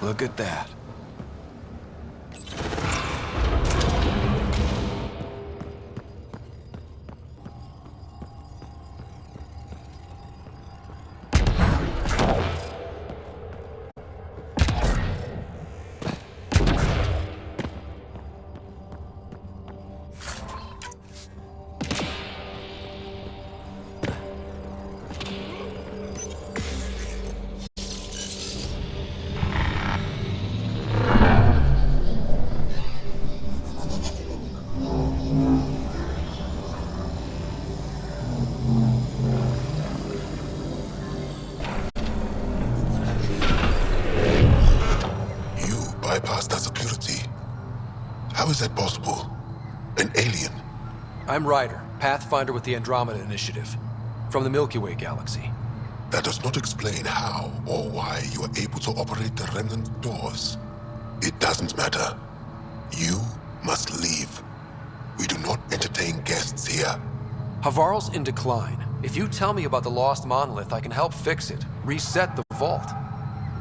Look at that. Bypass that security. How is that possible? An alien? I'm Ryder, Pathfinder with the Andromeda Initiative, from the Milky Way galaxy. That does not explain how or why you are able to operate the remnant doors. It doesn't matter. You must leave. We do not entertain guests here. Havarl's in decline. If you tell me about the lost monolith, I can help fix it, reset the vault.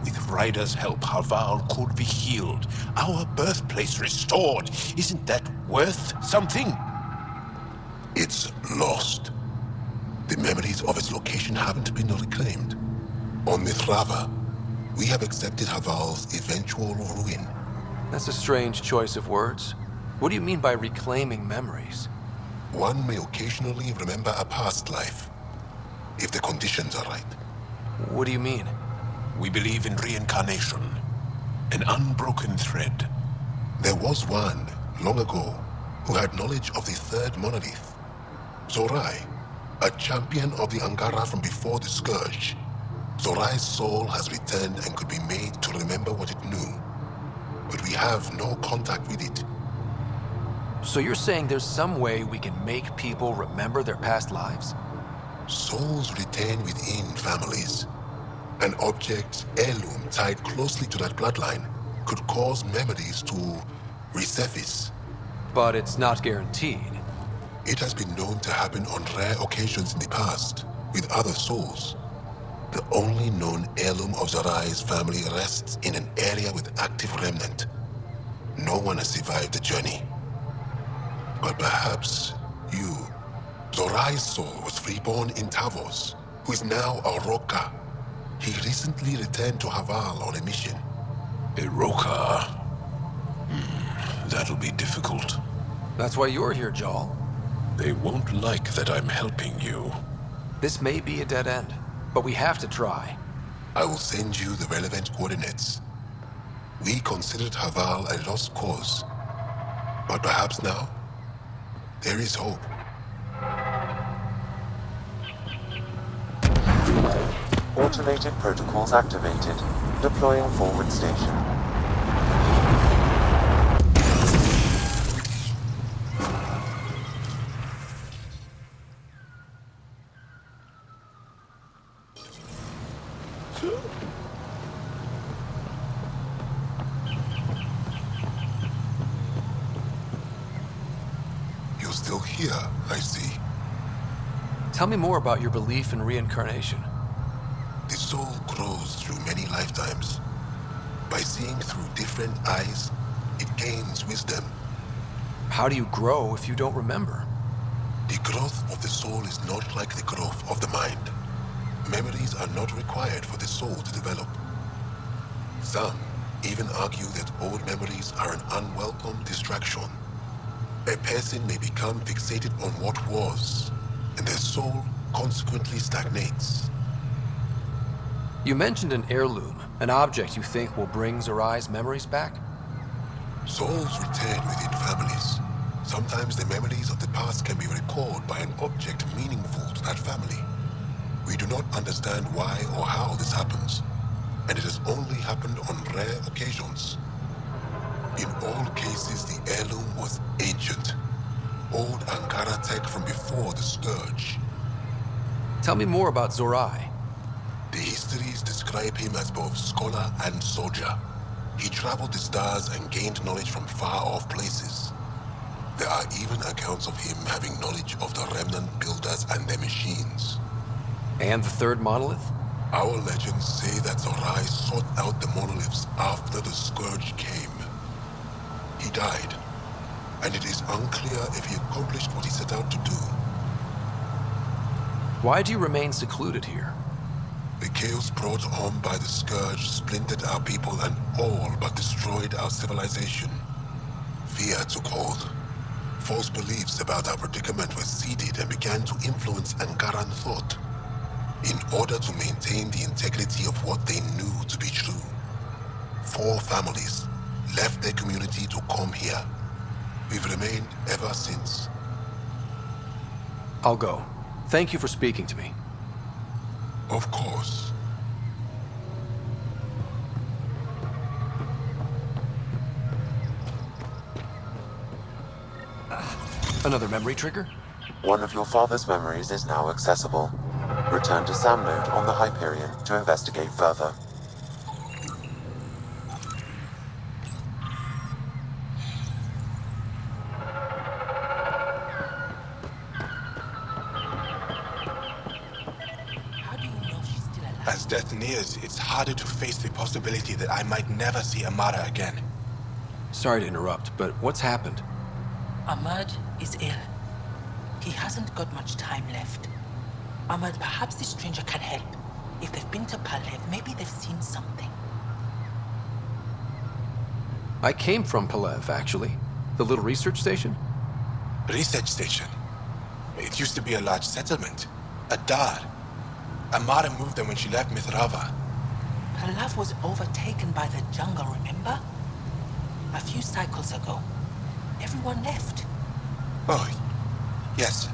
With Ryder's help, Havarl could be healed. Our birthplace restored. Isn't that worth something? It's lost. The memories of its location haven't been reclaimed. On Mithrava, we have accepted Havarl's eventual ruin. That's a strange choice of words. What do you mean by reclaiming memories? One may occasionally remember a past life, if the conditions are right. What do you mean? We believe in reincarnation, an unbroken thread. There was one, long ago, who had knowledge of the third monolith. Zorai, a champion of the Angara from before the Scourge. Zorai's soul has returned and could be made to remember what it knew. But we have no contact with it. So you're saying there's some way we can make people remember their past lives? Souls retain within families. An object, heirloom, tied closely to that bloodline could cause memories to resurface. But it's not guaranteed. It has been known to happen on rare occasions in the past, with other souls. The only known heirloom of Zorai's family rests in an area with active remnant. No one has survived the journey. But perhaps you. Zorai's soul was reborn in Tavos, who is now a Roka. He recently returned to Havarl on a mission. Iroka. That'll be difficult. That's why you're here, Jal. They won't like that I'm helping you. This may be a dead end, but we have to try. I will send you the relevant coordinates. We considered Havarl a lost cause. But perhaps now, there is hope. Automated protocols activated. Deploying forward station. You're still here, I see. Tell me more about your belief in reincarnation. The soul grows through many lifetimes. By seeing through different eyes, it gains wisdom. How do you grow if you don't remember? The growth of the soul is not like the growth of the mind. Memories are not required for the soul to develop. Some even argue that old memories are an unwelcome distraction. A person may become fixated on what was, and their soul consequently stagnates. You mentioned an heirloom, an object you think will bring Zorai's memories back? Souls return within families. Sometimes the memories of the past can be recalled by an object meaningful to that family. We do not understand why or how this happens, and it has only happened on rare occasions. In all cases, the heirloom was ancient. Old Angara tech from before the Scourge. Tell me more about Zorai. The histories describe him as both scholar and soldier. He traveled the stars and gained knowledge from far-off places. There are even accounts of him having knowledge of the remnant builders and their machines. And the third monolith? Our legends say that Zorai sought out the monoliths after the Scourge came. He died, and it is unclear if he accomplished what he set out to do. Why do you remain secluded here? The chaos brought on by the Scourge splintered our people and all but destroyed our civilization. Fear took hold. False beliefs about our predicament were seeded and began to influence Angaran thought. In order to maintain the integrity of what they knew to be true, 4 families left their community to come here. We've remained ever since. I'll go. Thank you for speaking to me. Of course. Another memory trigger? One of your father's memories is now accessible. Return to Sam Node on the Hyperion to investigate further. As death nears, it's harder to face the possibility that I might never see Amara again. Sorry to interrupt, but what's happened? Ahmad is ill. He hasn't got much time left. Ahmad, perhaps this stranger can help. If they've been to Palev, maybe they've seen something. I came from Palev, actually. The little research station? Research station. It used to be a large settlement. A dar. Amara moved them when she left Mithrava. Palev was overtaken by the jungle, remember? A few cycles ago. Everyone left. Oh, yes.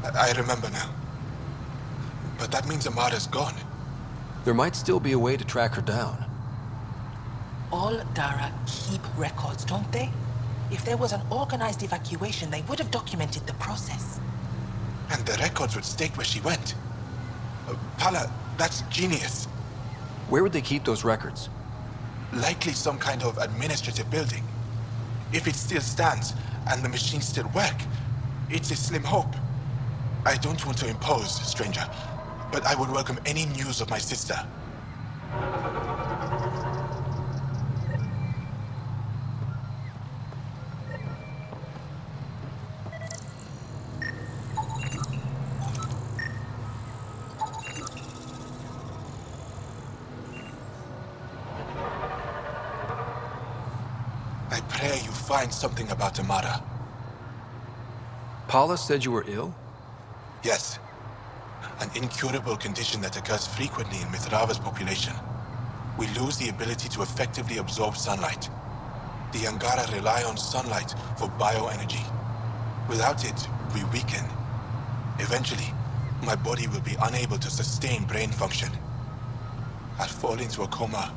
I remember now. But that means Amara's gone. There might still be a way to track her down. All Dara keep records, don't they? If there was an organized evacuation, they would have documented the process. And the records would state where she went. Pala, that's genius. Where would they keep those records? Likely some kind of administrative building. If it still stands, and the machines still work, it's a slim hope. I don't want to impose, stranger, but I would welcome any news of my sister. I pray you find something about Amara. Paula said you were ill? Yes. An incurable condition that occurs frequently in Mithrava's population. We lose the ability to effectively absorb sunlight. The Angara rely on sunlight for bioenergy. Without it, we weaken. Eventually, my body will be unable to sustain brain function. I'll fall into a coma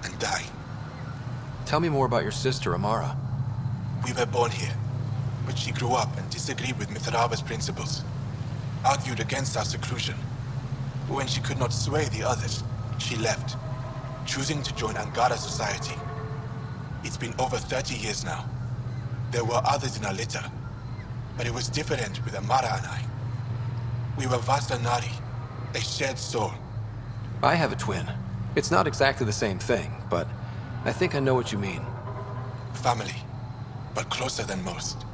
and die. Tell me more about your sister, Amara. We were born here, but she grew up and disagreed with Mithrava's principles. Argued against our seclusion. When she could not sway the others, she left, choosing to join Angara society. It's been over 30 years now. There were others in our litter, but it was different with Amara and I. We were Vasta Nari, a shared soul. I have a twin. It's not exactly the same thing, but I think I know what you mean. Family, but closer than most.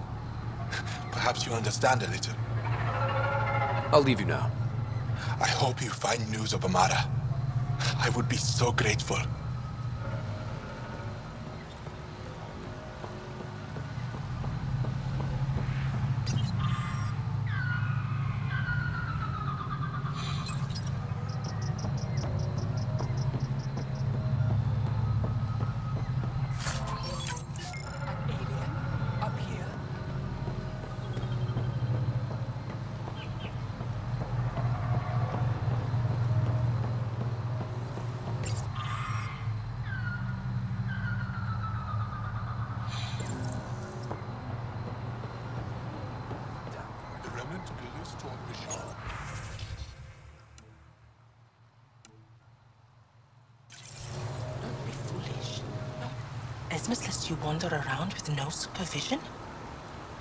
Perhaps you understand a little. I'll leave you now. I hope you find news of Amara. I would be so grateful. Esmus lets you wander around with no supervision?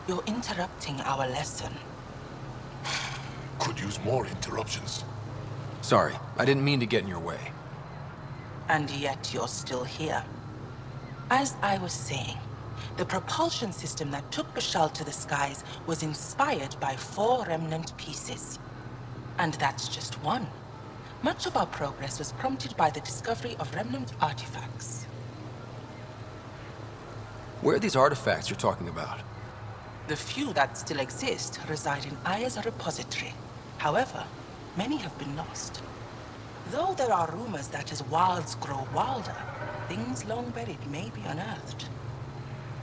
You're interrupting our lesson. Could use more interruptions. Sorry, I didn't mean to get in your way. And yet you're still here. As I was saying, the propulsion system that took Bashal to the skies was inspired by 4 remnant pieces. And that's just one. Much of our progress was prompted by the discovery of remnant artifacts. Where are these artifacts you're talking about? The few that still exist reside in Aya's repository. However, many have been lost. Though there are rumors that as wilds grow wilder, things long buried may be unearthed.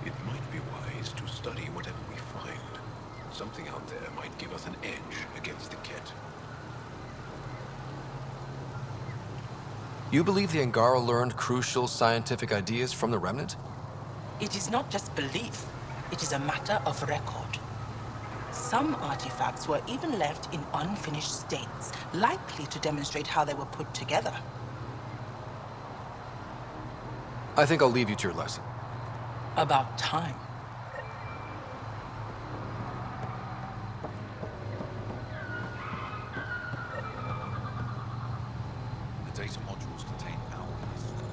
It might be wise to study whatever we find. Something out there might give us an edge against the Ket. You believe the Angara learned crucial scientific ideas from the Remnant? It is not just belief, it is a matter of record. Some artifacts were even left in unfinished states, likely to demonstrate how they were put together. I think I'll leave you to your lesson. About time. The data modules contain our instruments.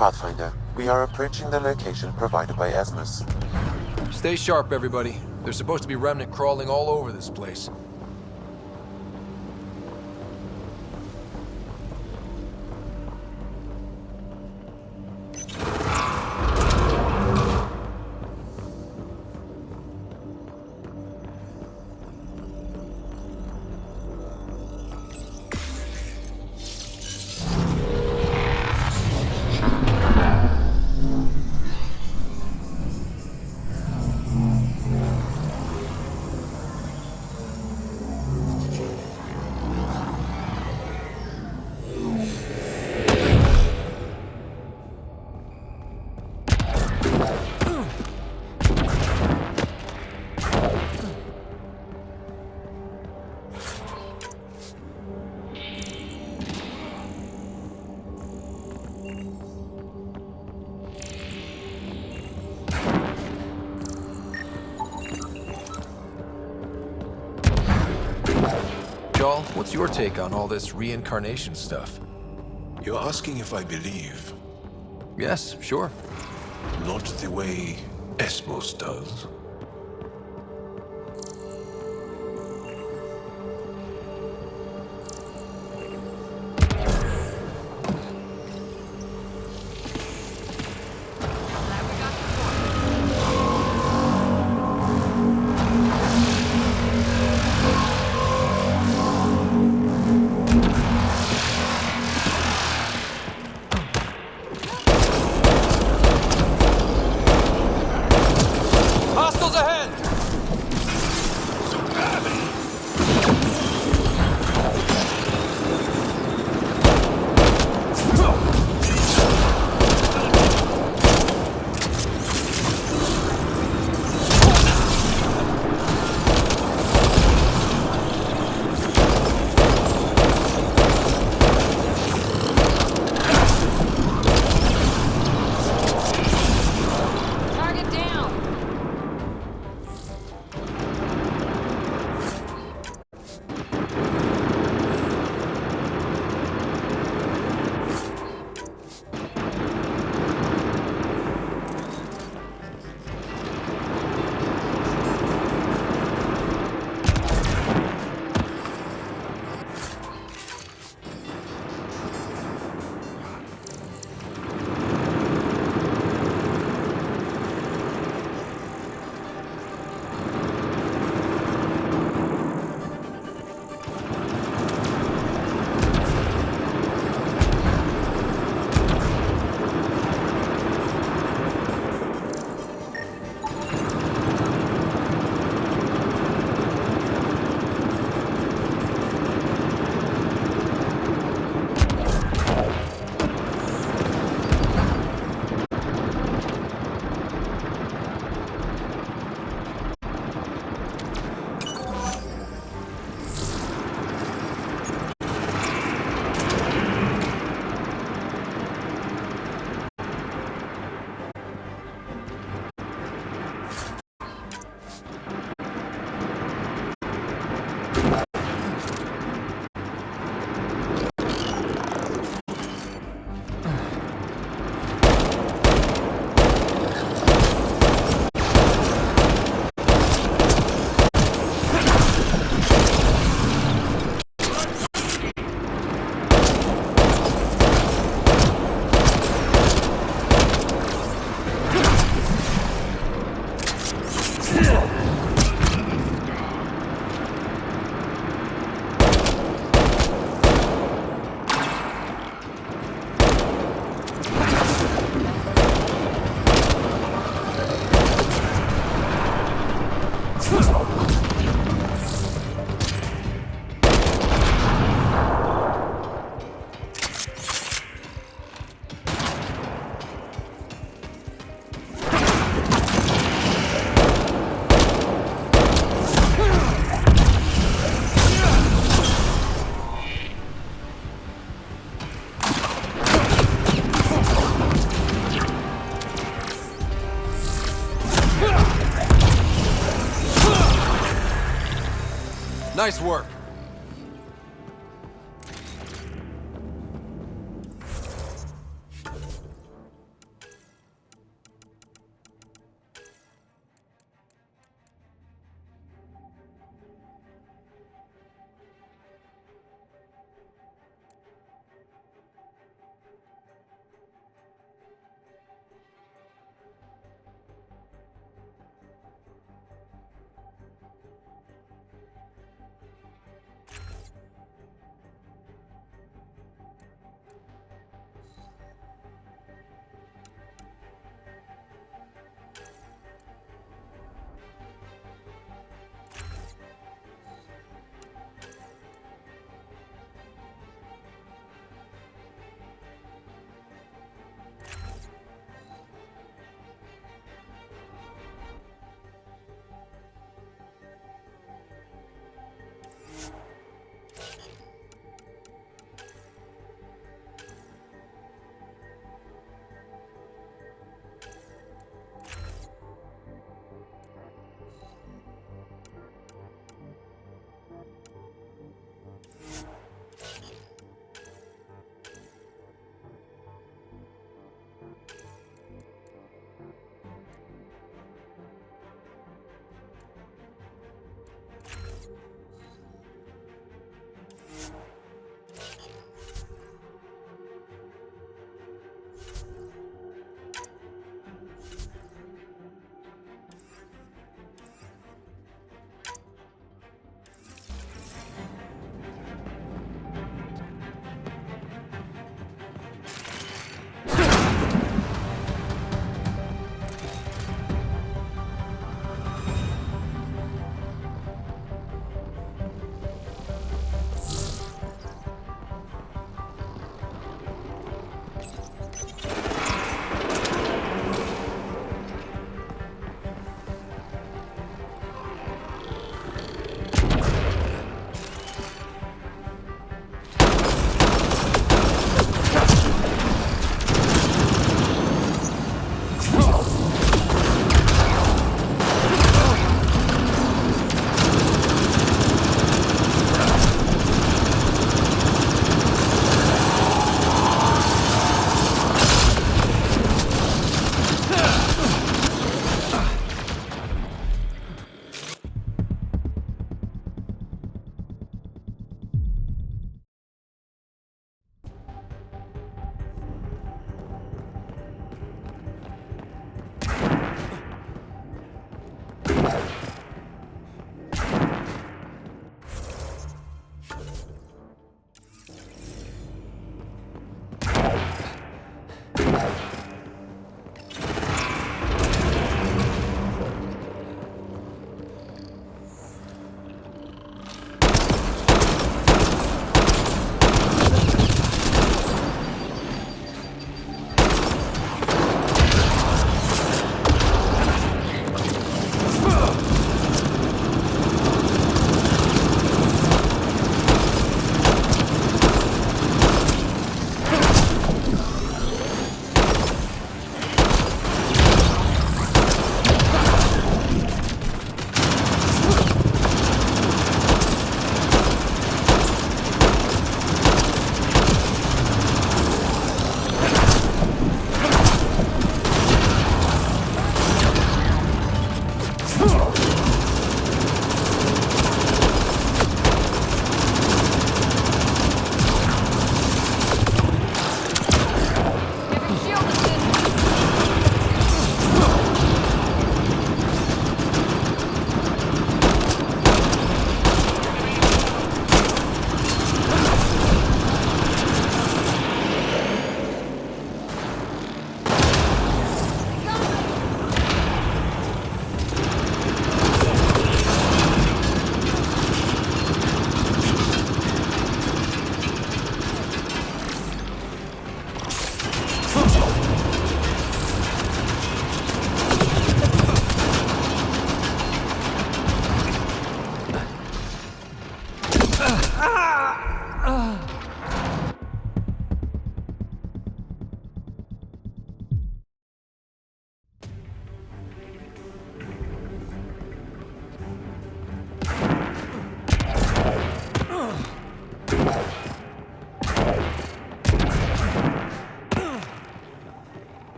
Pathfinder, we are approaching the location provided by Esmus. Stay sharp, everybody. There's supposed to be remnant crawling all over this place. Jarl, what's your take on all this reincarnation stuff? You're asking if I believe, Yes, sure. not the way Esmos does. Hostiles ahead! Target down! Nice work.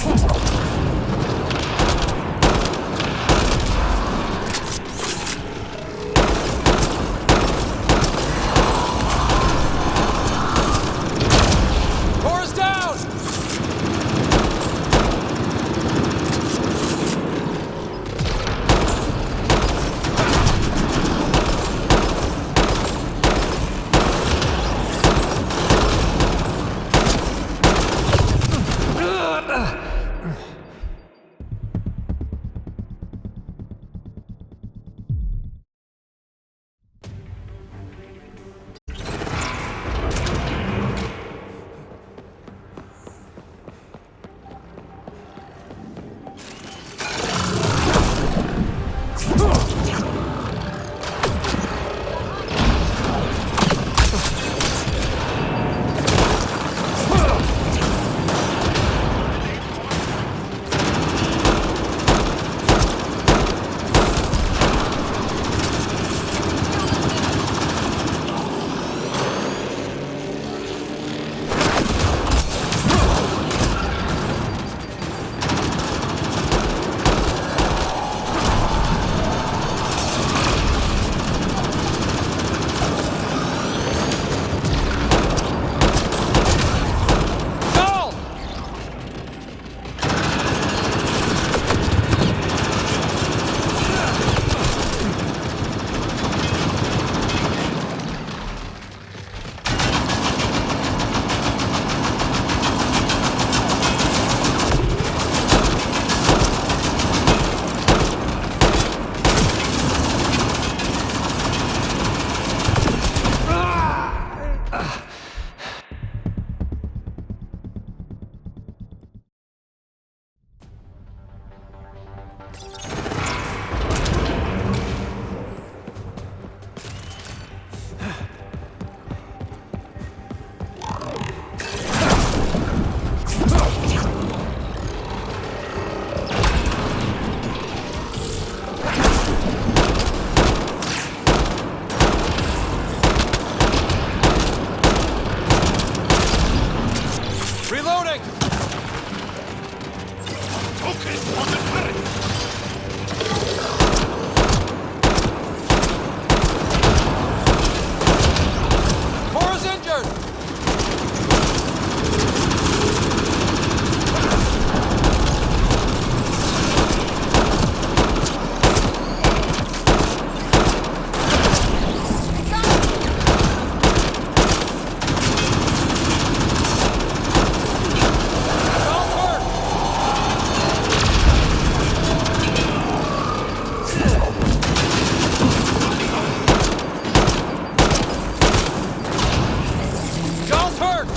Cora's down! Reloading! Focus on the turret! Cora's injured! John's hurt!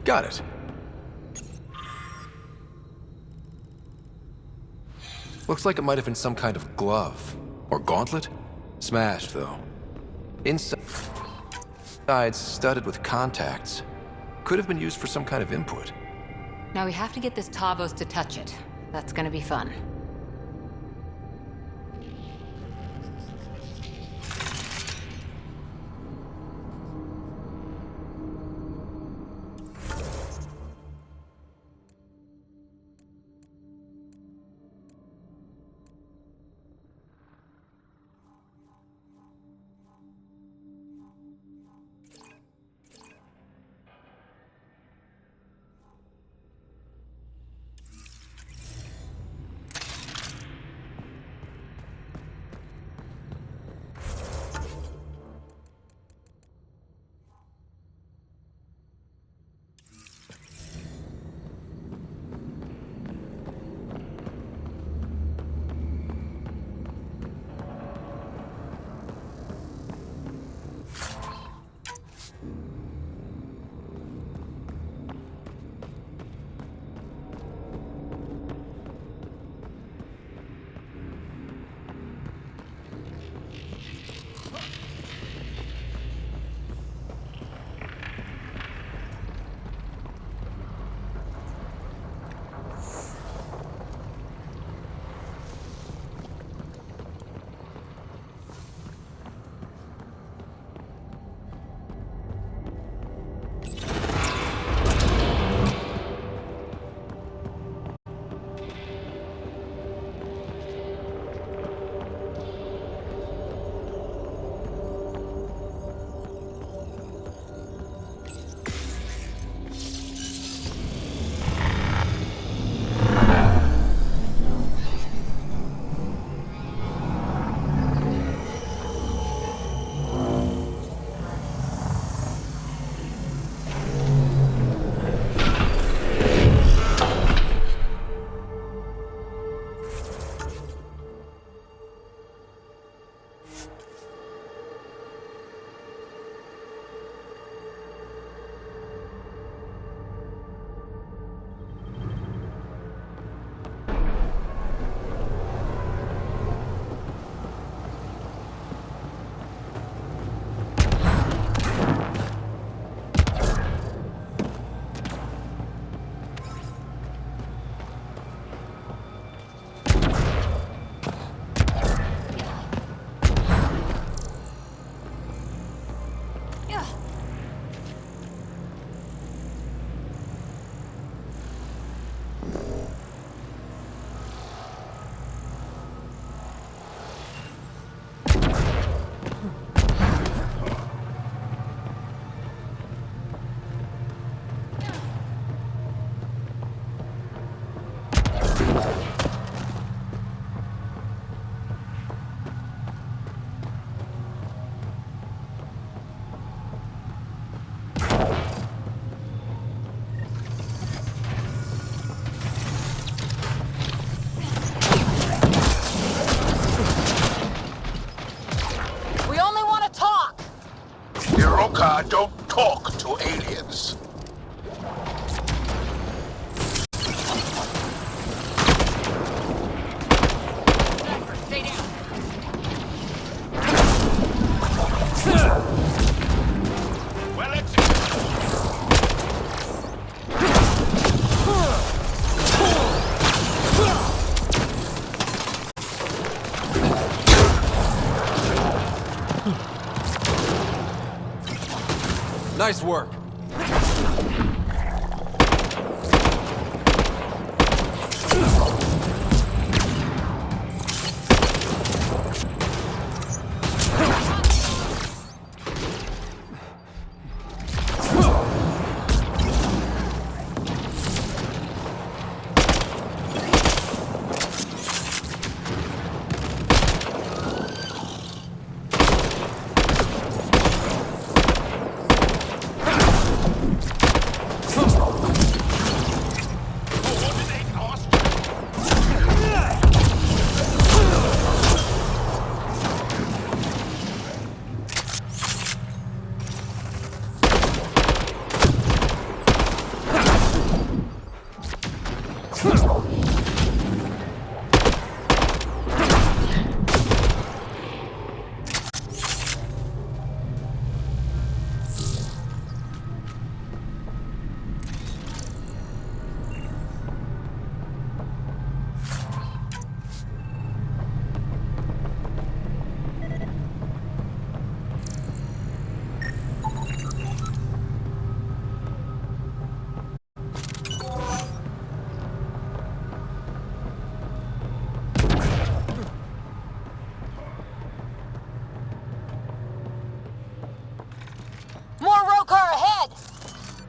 Got it. Looks like it might have been some kind of glove. Or gauntlet? Smashed, though. Inside, studded with contacts. Could have been used for some kind of input. Now we have to get this Tavos to touch it. That's gonna be fun. Don't talk to aliens. Stay down. Well executed. Nice work.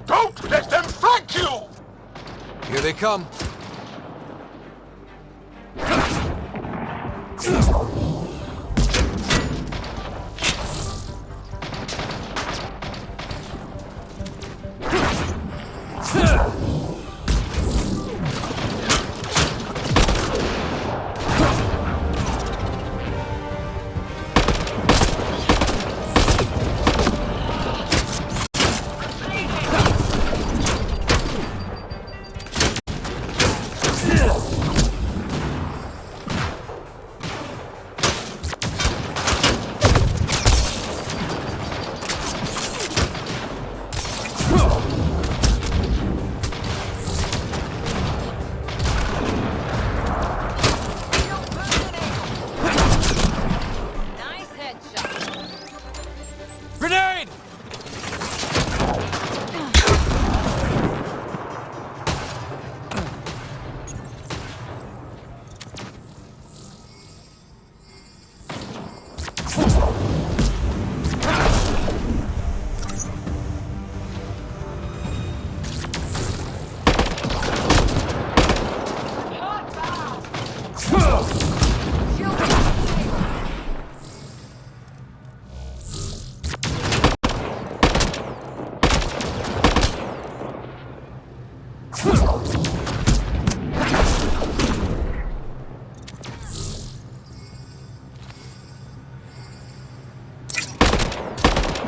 Don't let them flank you! Here they come. Grenade!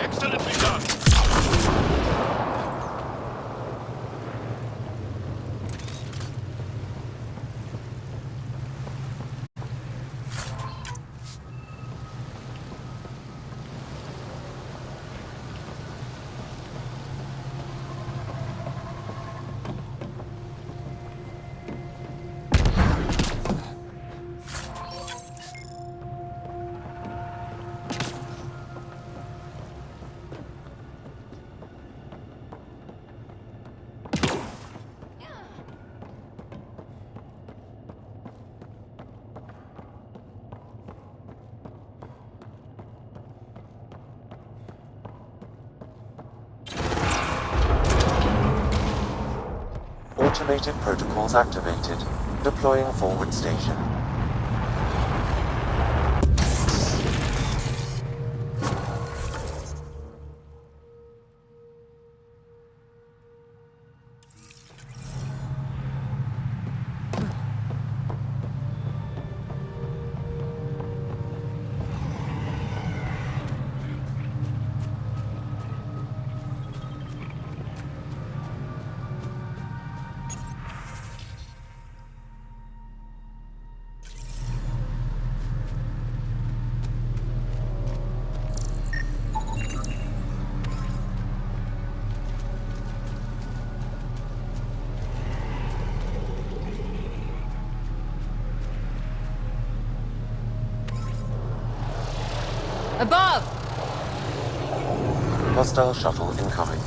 Excellently done. Automated protocols activated. Deploying forward station. Above! Hostile shuttle incoming.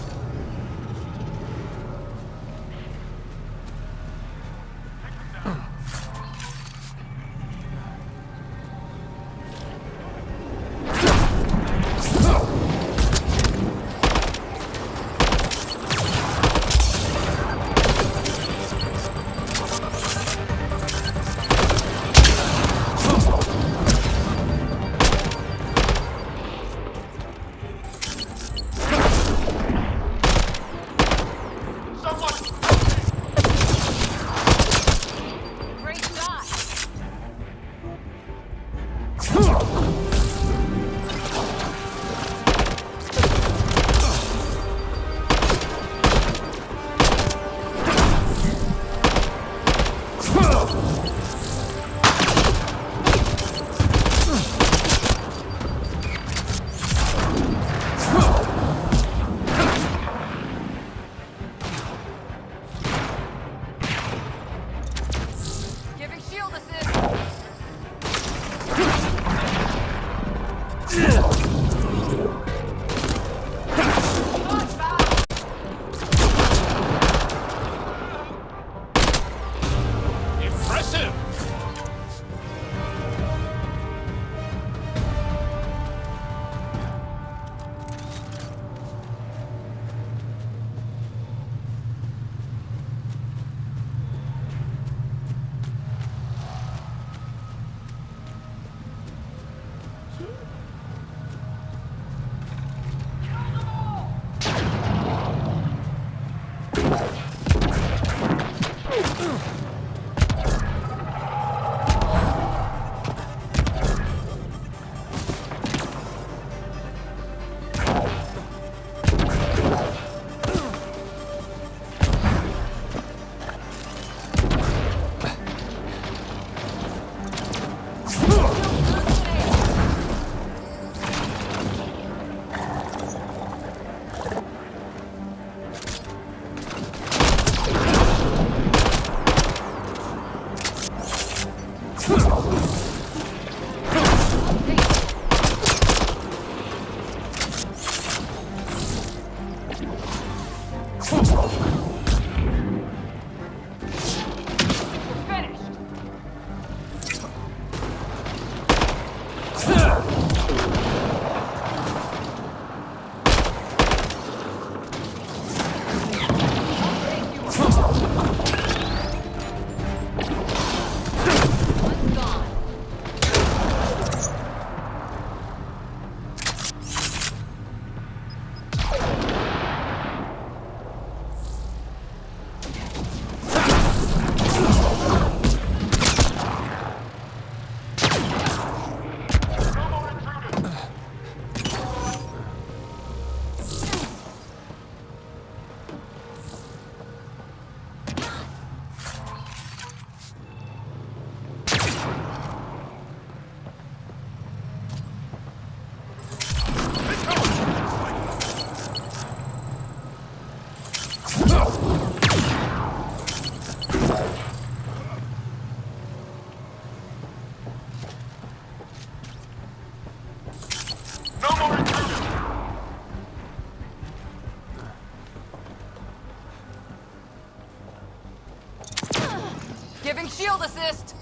Giving shield assist!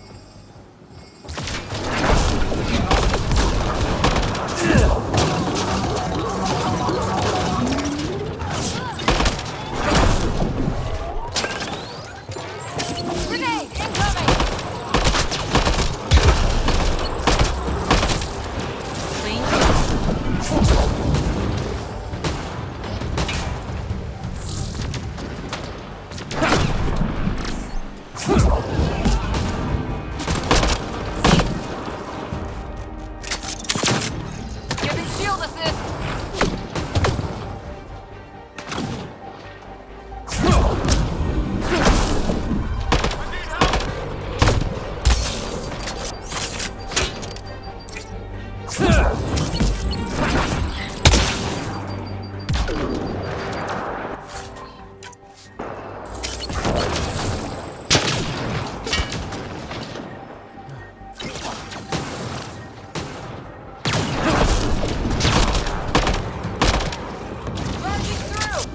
Grenade incoming! Giving shield assist! Rushing through!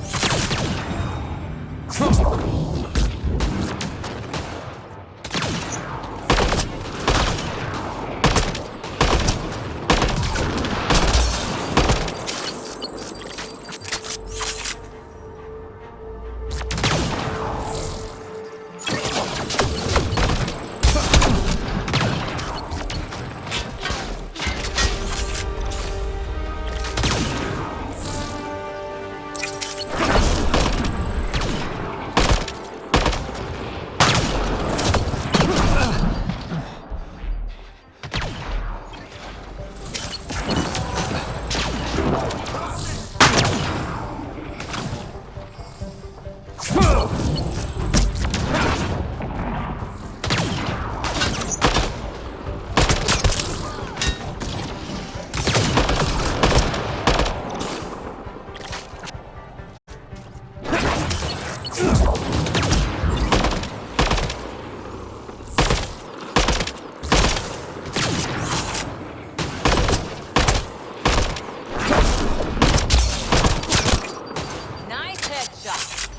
Nice headshot.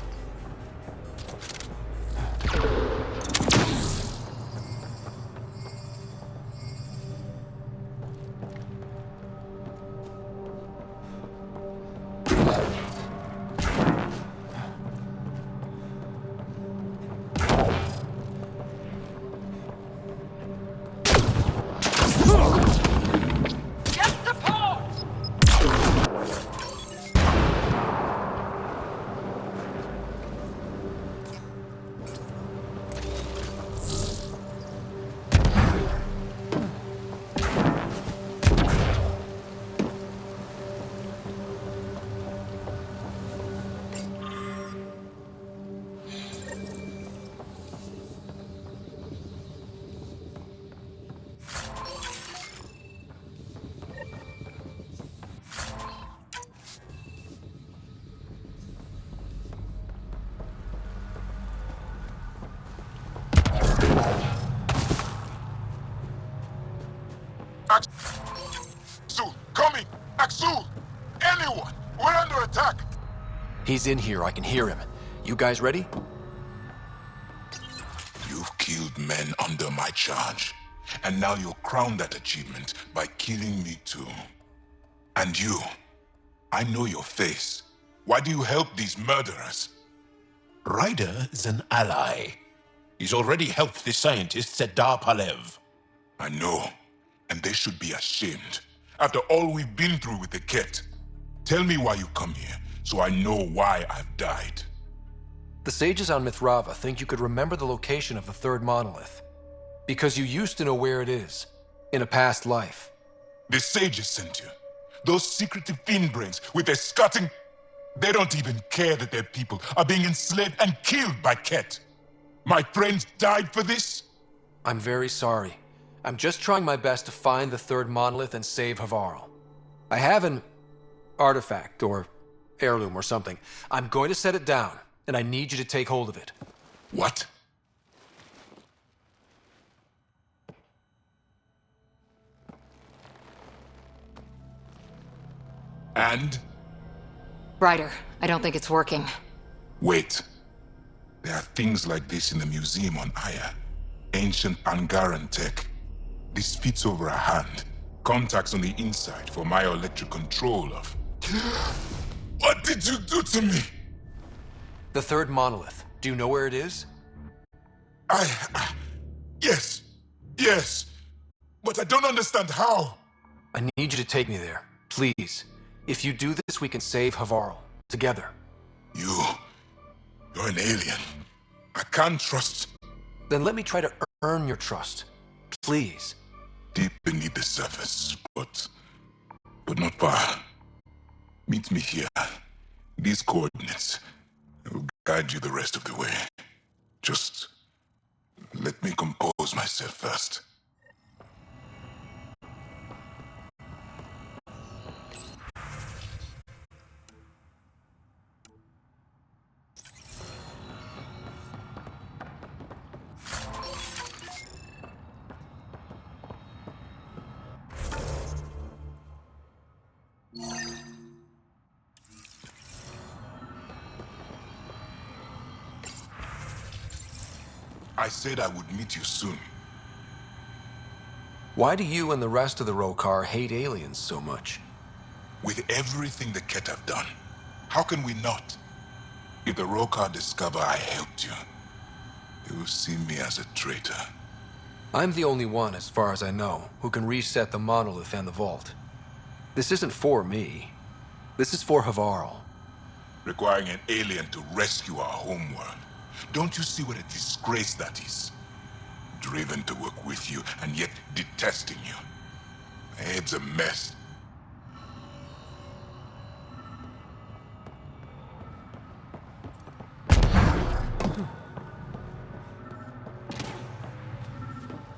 He's in here, I can hear him. You guys ready? You've killed men under my charge, and now you'll crown that achievement by killing me too. And you, I know your face. Why do you help these murderers? Ryder is an ally. He's already helped the scientists at Dar Palev. I know, and they should be ashamed. After all we've been through with the Ket. Tell me why you come here, so I know why I've died. The sages on Mithrava think you could remember the location of the third monolith. Because you used to know where it is, in a past life. The sages sent you. Those secretive fiend brains with their scutting... They don't even care that their people are being enslaved and killed by Ket. My friends died for this? I'm very sorry. I'm just trying my best to find the third monolith and save Havarl. I have an artifact, or heirloom or something. I'm going to set it down, and I need you to take hold of it. What? And? Ryder, I don't think it's working. Wait. There are things like this in the museum on Aya. Ancient Angaran tech. This fits over a hand. Contacts on the inside for myoelectric control of... What did you do to me? The third monolith. Do you know where it is? Yes. Yes. But I don't understand how. I need you to take me there, please. If you do this, we can save Havarl. Together. You're an alien. I can't trust... Then let me try to earn your trust. Please. Deep beneath the surface, but not far. Meet me here. These coordinates will guide you the rest of the way. Just let me compose myself first. I said I would meet you soon. Why do you and the rest of the Rokar hate aliens so much? With everything the Ket have done, how can we not? If the Rokar discover I helped you, they will see me as a traitor. I'm the only one, as far as I know, who can reset the monolith and the vault. This isn't for me. This is for Havarl. Requiring an alien to rescue our homeworld. Don't you see what a disgrace that is? Driven to work with you, and yet detesting you. My head's a mess.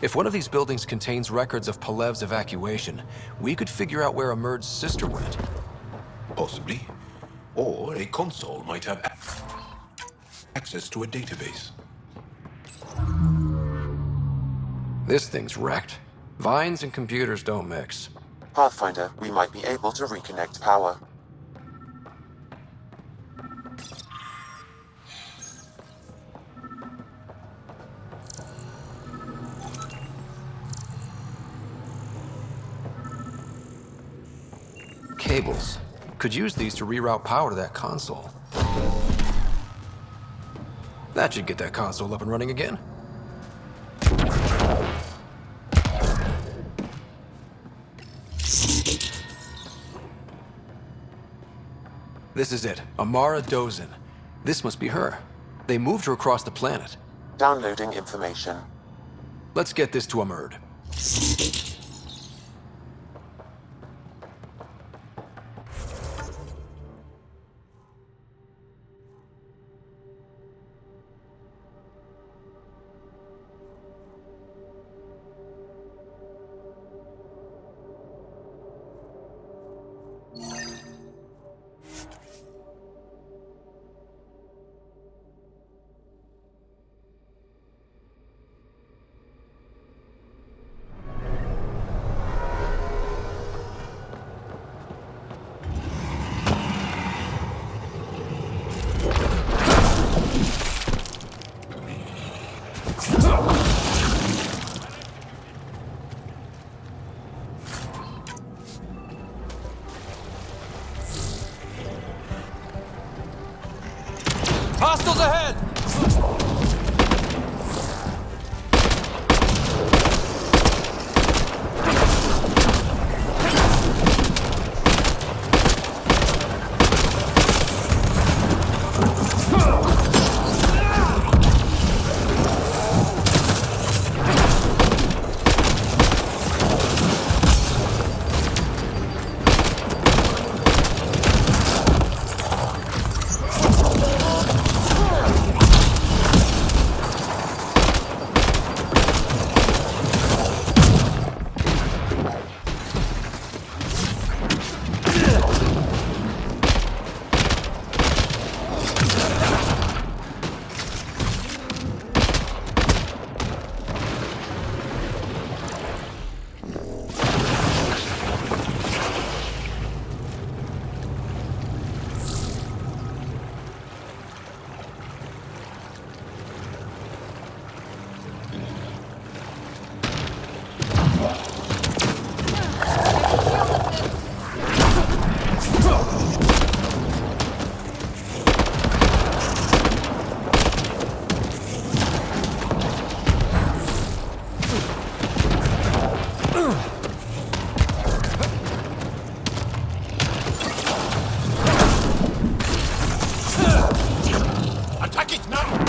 If one of these buildings contains records of Palev's evacuation, we could figure out where Emerge's sister went. Possibly. Or a console might have access to a database. This thing's wrecked. Vines and computers don't mix. Pathfinder, we might be able to reconnect power. Cables. Could use these to reroute power to that console. That should get that console up and running again. This is it. Amara Dozin. This must be her. They moved her across the planet. Downloading information. Let's get this to Emerge. Hostiles ahead! Attack it now!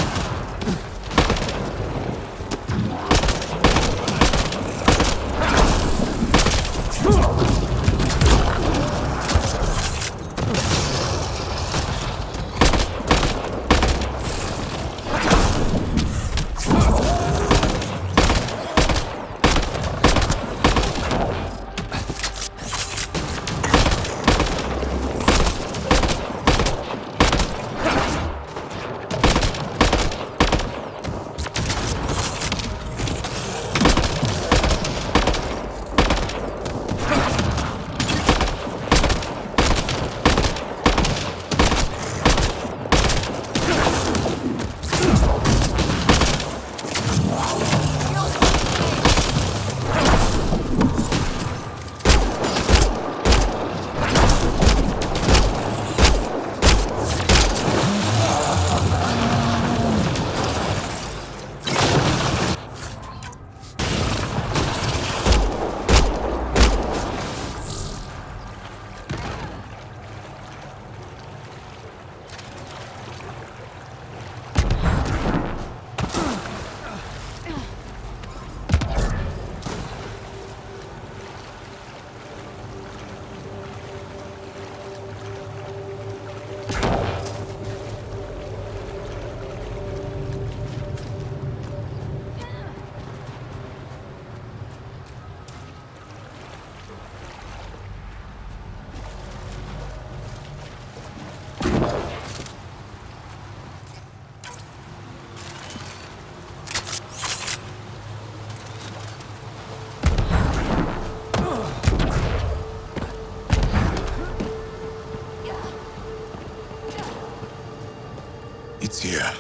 It's here.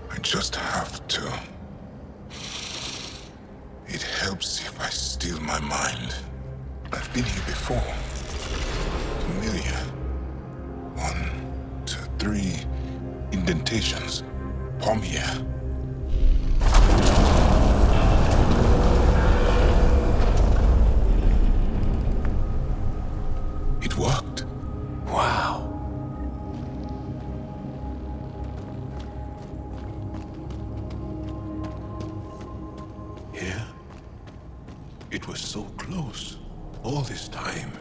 I just have to. It helps if I still my mind. I've been here before. Familiar. 1, 2, 3 indentations. Palm here. It worked. Wow. Here? It was so close. All this time.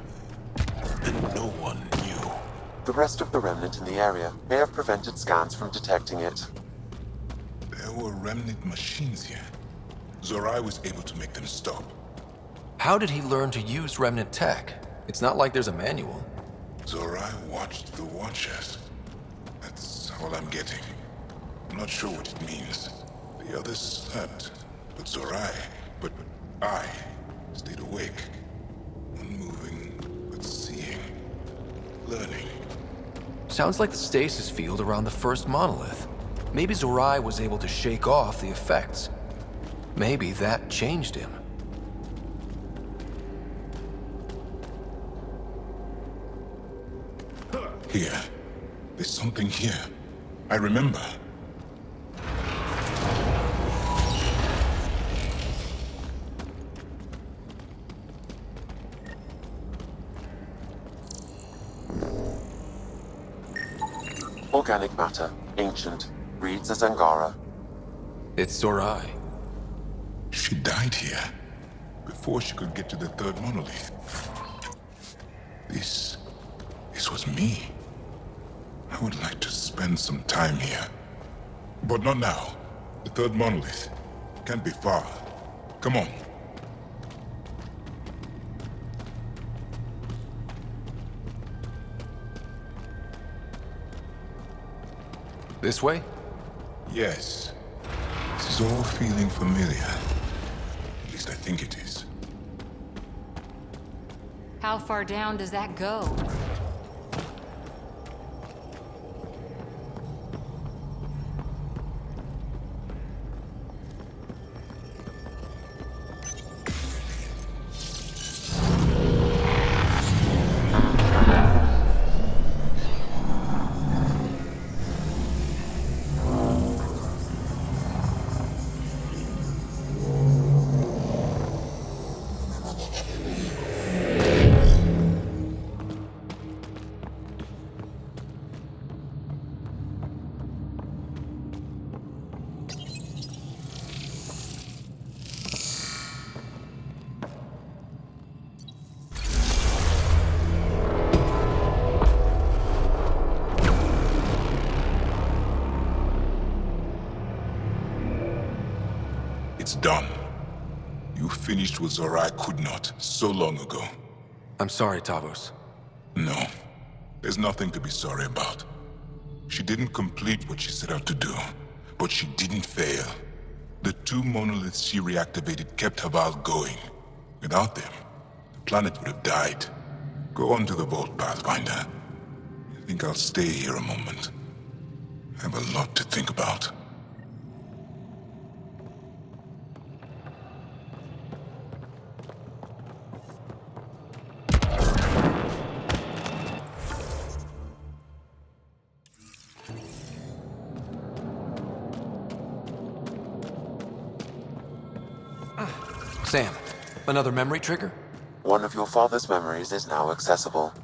And no one knew. The rest of the remnant in the area may have prevented scans from detecting it. There were remnant machines here. Zorai was able to make them stop. How did he learn to use remnant tech? It's not like there's a manual. Zorai watched the Watchers. That's all I'm getting. I'm not sure what it means. The others slept, but Zorai, but I stayed awake. Unmoving, but seeing. Learning. Sounds like the stasis field around the first monolith. Maybe Zorai was able to shake off the effects. Maybe that changed him. Here. There's something here. I remember. Organic matter, ancient, reads as Angara. It's Zorai. She died here before she could get to the third monolith. This was me. I would like to spend some time here. But not now. The third monolith can't be far. Come on. This way? Yes. This is all feeling familiar. At least I think it is. How far down does that go? It's done. You finished what Zorai could not so long ago. I'm sorry, Tavos. No, there's nothing to be sorry about. She didn't complete what she set out to do, but she didn't fail. The two monoliths she reactivated kept Haval going. Without them, the planet would have died. Go on to the vault, Pathfinder. I think I'll stay here a moment. I have a lot to think about. Sam, another memory trigger? One of your father's memories is now accessible.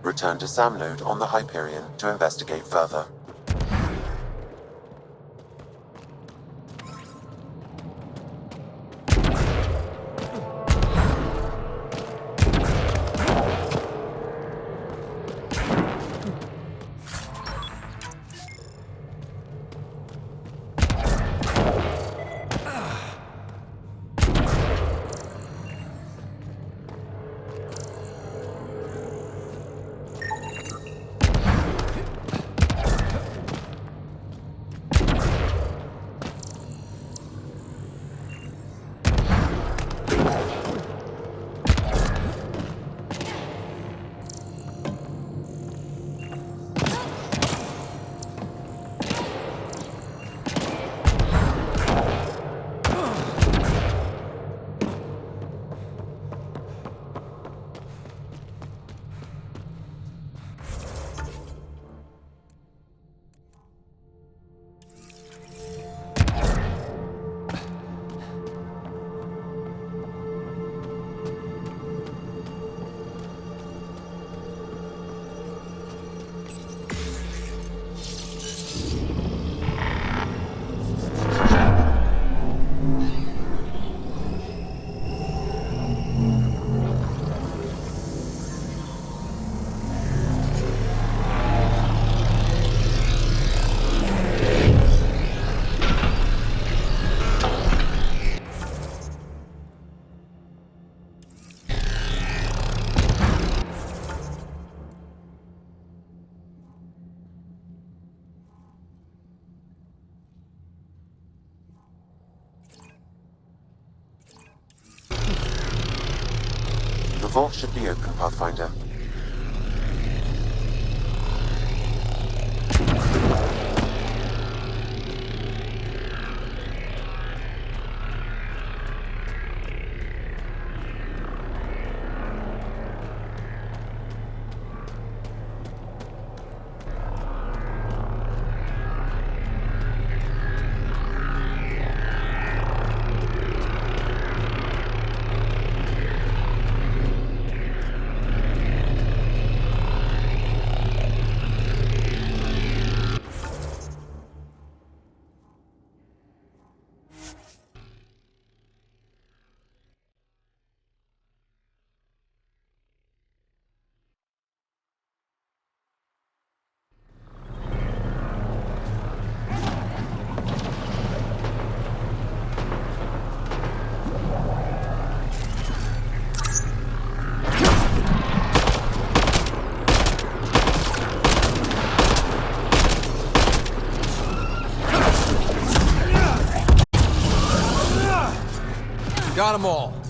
Return to Sam Node on the Hyperion to investigate further. The vault should be open, Pathfinder. Got them all.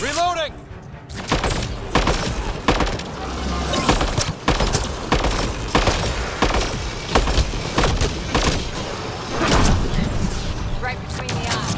Reloading! Right between the eyes.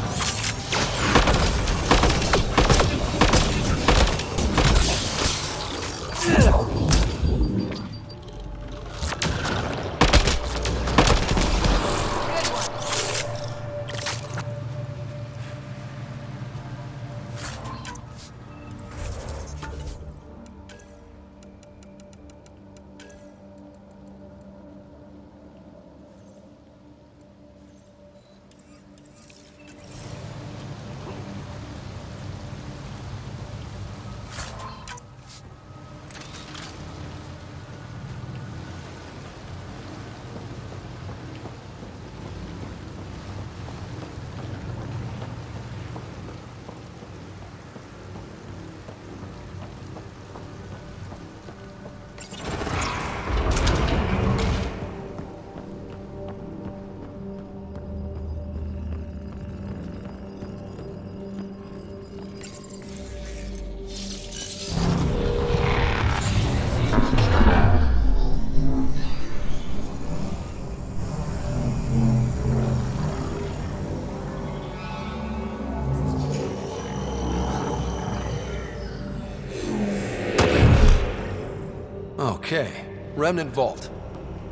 Okay, Remnant Vault.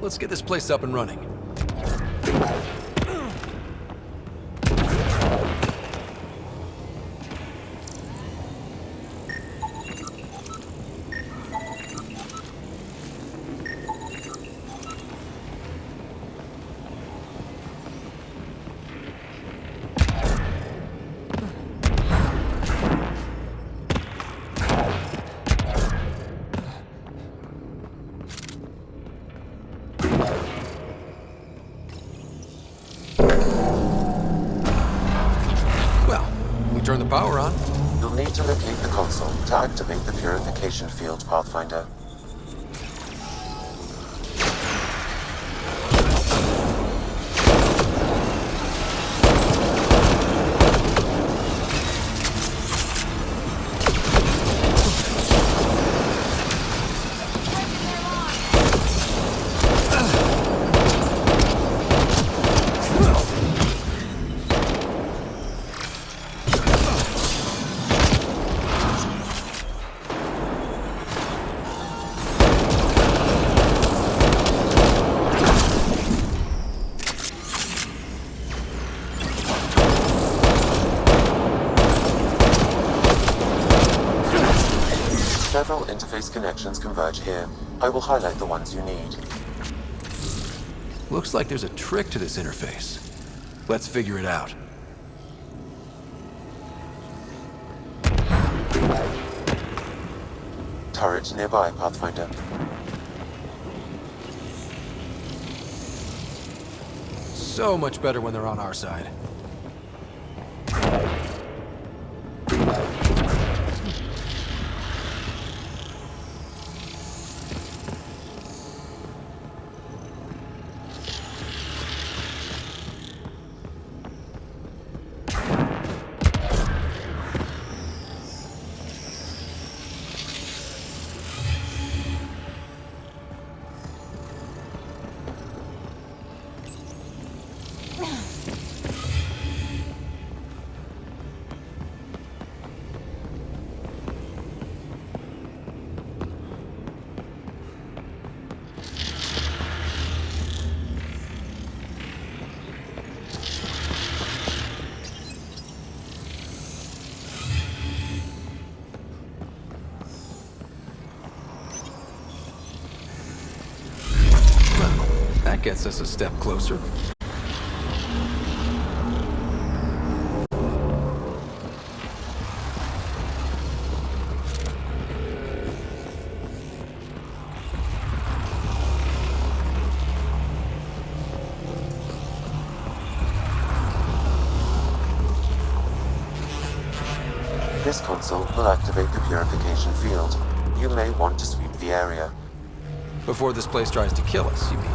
Let's get this place up and running. Turn the power on. You'll need to locate the console to activate the purification field, Pathfinder. connections converge here. I will highlight the ones you need. Looks like there's a trick to this interface. Let's figure it out. Turret nearby, Pathfinder. So much better when they're on our side. That gets us a step closer. This console will activate the purification field. You may want to sweep the area. Before this place tries to kill us, you mean?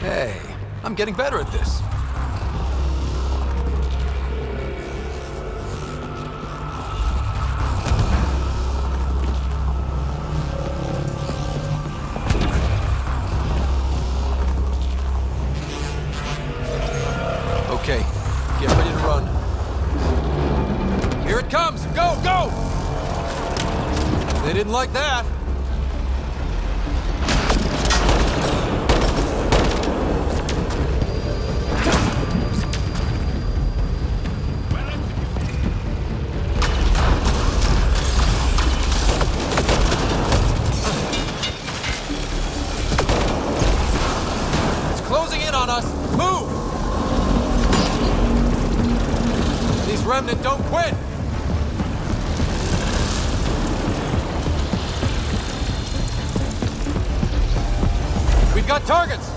Hey, I'm getting better at this. Okay, get ready to run. Here it comes! Go, go! They didn't like that. Closing in on us! Move! These remnant don't quit! We've got targets!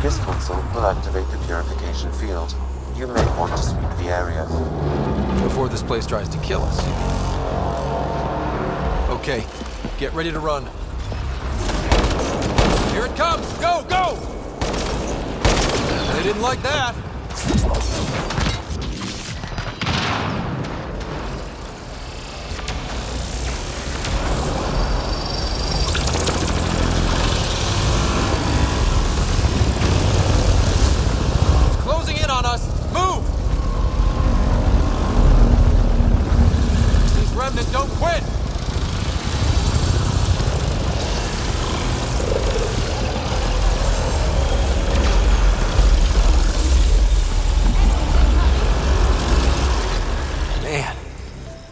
This console will activate the purification field. You may want to sweep the area. Before this place tries to kill us. Okay, get ready to run. Here it comes! Go, go! They didn't like that. It's closing in on us. Move!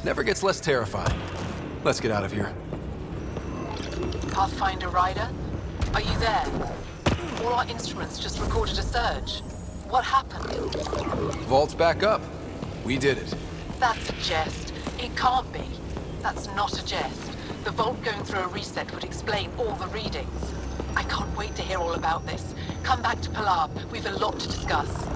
Never gets less terrifying. Let's get out of here. Pathfinder Ryder, are you there? All our instruments just recorded a surge. What happened? Vault's back up. We did it. That's a jest. It can't be. That's not a jest. The vault going through a reset would explain all the readings. I can't wait to hear all about this. Come back to Palab. We've a lot to discuss.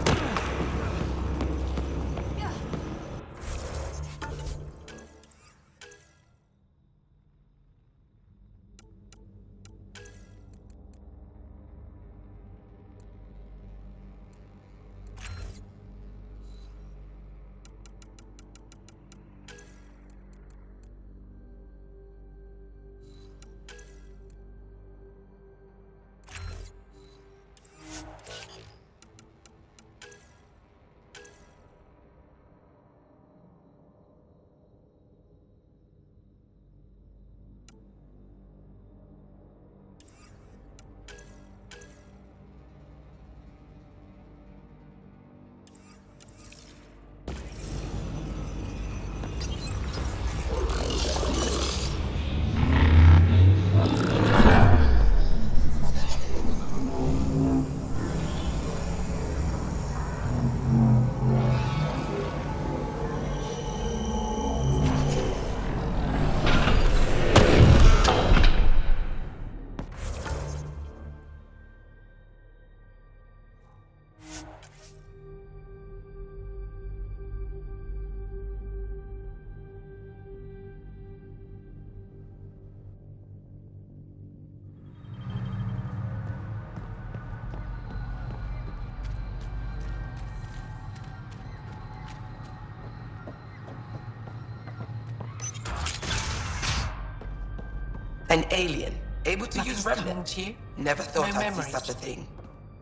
An alien, able to use Nothing's coming Remnant. to you? Never thought No I'd memories. see such a thing.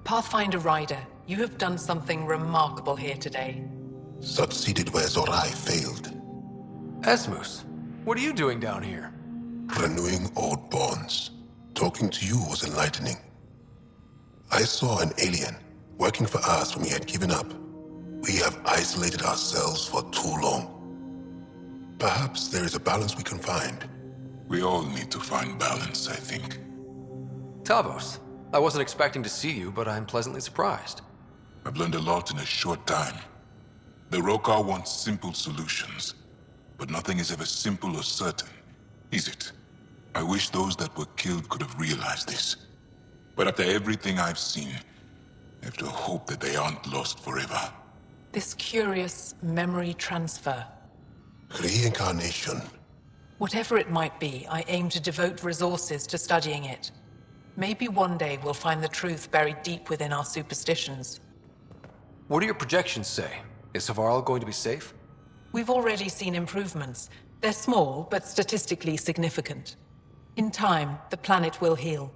Pathfinder Ryder, you have done something remarkable here today. Succeeded where Zorai failed. Esmus, what are you doing down here? Renewing old bonds. Talking to you was enlightening. I saw an alien working for us when we had given up. We have isolated ourselves for too long. Perhaps there is a balance we can find. We all need to find balance, I think. Tavos, I wasn't expecting to see you, but I'm pleasantly surprised. I've learned a lot in a short time. The Rokar wants simple solutions, but nothing is ever simple or certain, is it? I wish those that were killed could have realized this. But after everything I've seen, I have to hope that they aren't lost forever. This curious memory transfer. Reincarnation. Whatever it might be, I aim to devote resources to studying it. Maybe one day we'll find the truth buried deep within our superstitions. What do your projections say? Is Savarl going to be safe? We've already seen improvements. They're small, but statistically significant. In time, the planet will heal.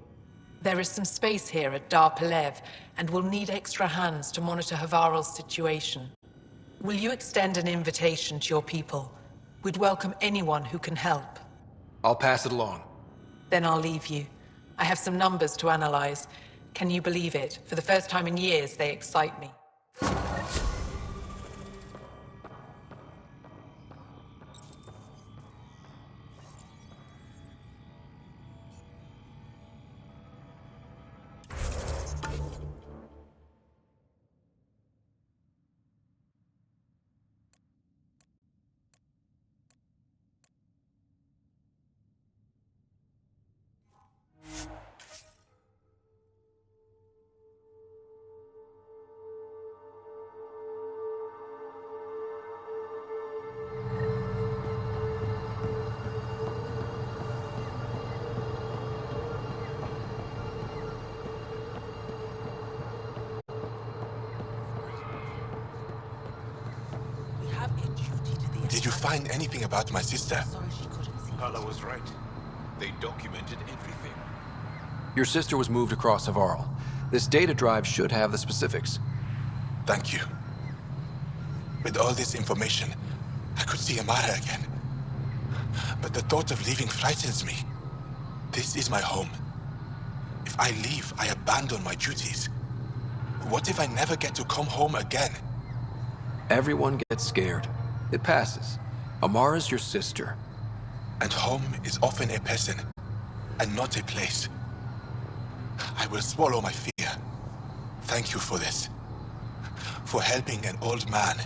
There is some space here at Dar Pelev, and we'll need extra hands to monitor Havarl's situation. Will you extend an invitation to your people? We'd welcome anyone who can help. I'll pass it along. Then I'll leave you. I have some numbers to analyze. Can you believe it? For the first time in years, they excite me. Did you find anything about my sister? Sorry she couldn't see. Hala was right. They documented everything. Your sister was moved across Savarl. This data drive should have the specifics. Thank you. With all this information, I could see Amara again. But the thought of leaving frightens me. This is my home. If I leave, I abandon my duties. What if I never get to come home again? Everyone gets scared. It passes. Amara's your sister. And home is often a person, and not a place. I will swallow my fear. Thank you for this. For helping an old man.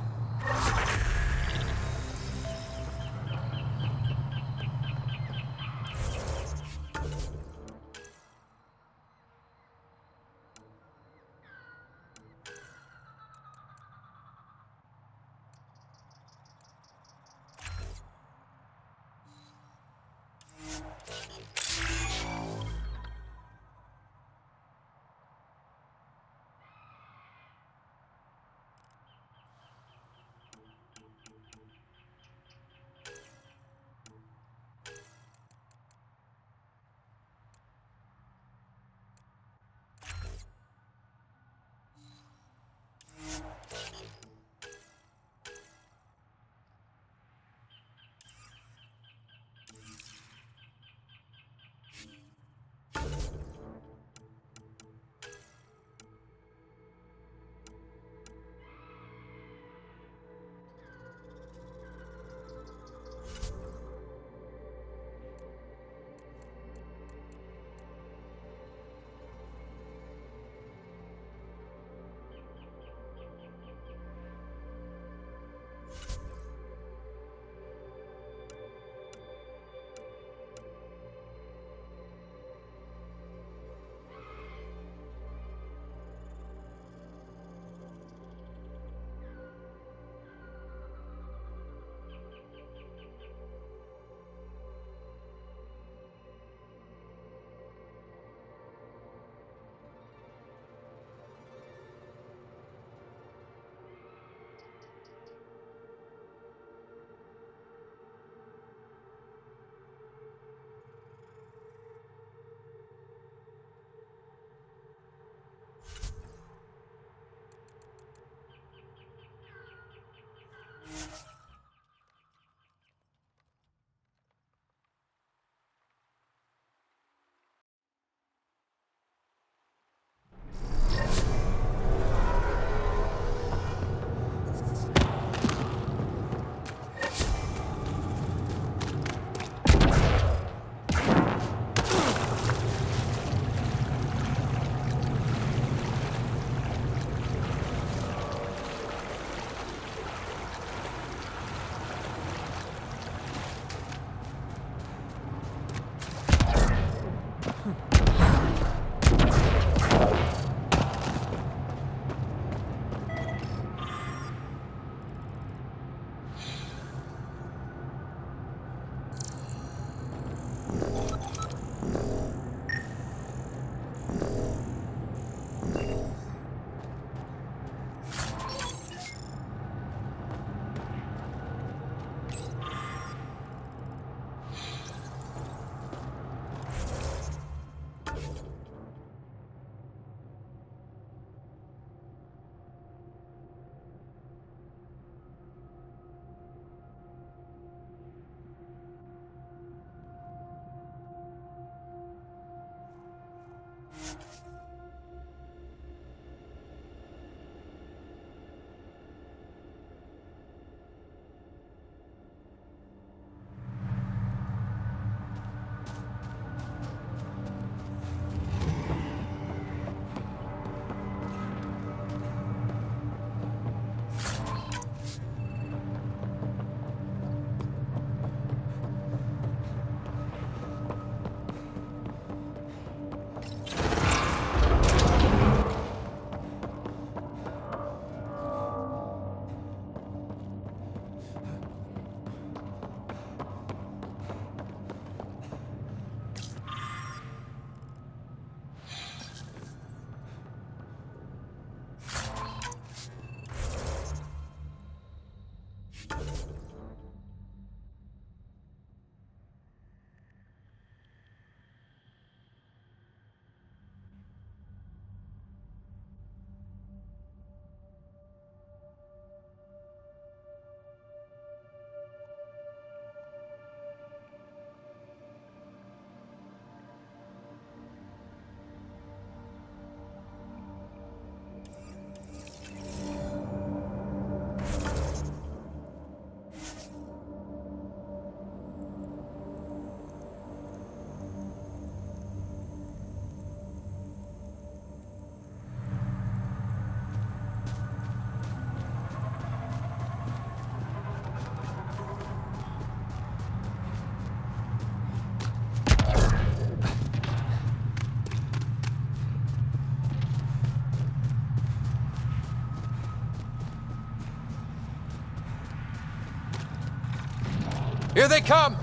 Here they come!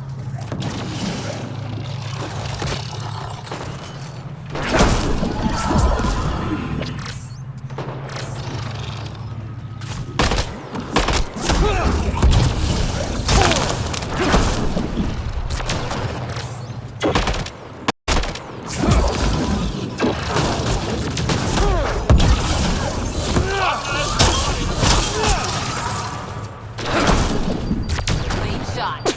Clean shot.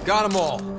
Got them all.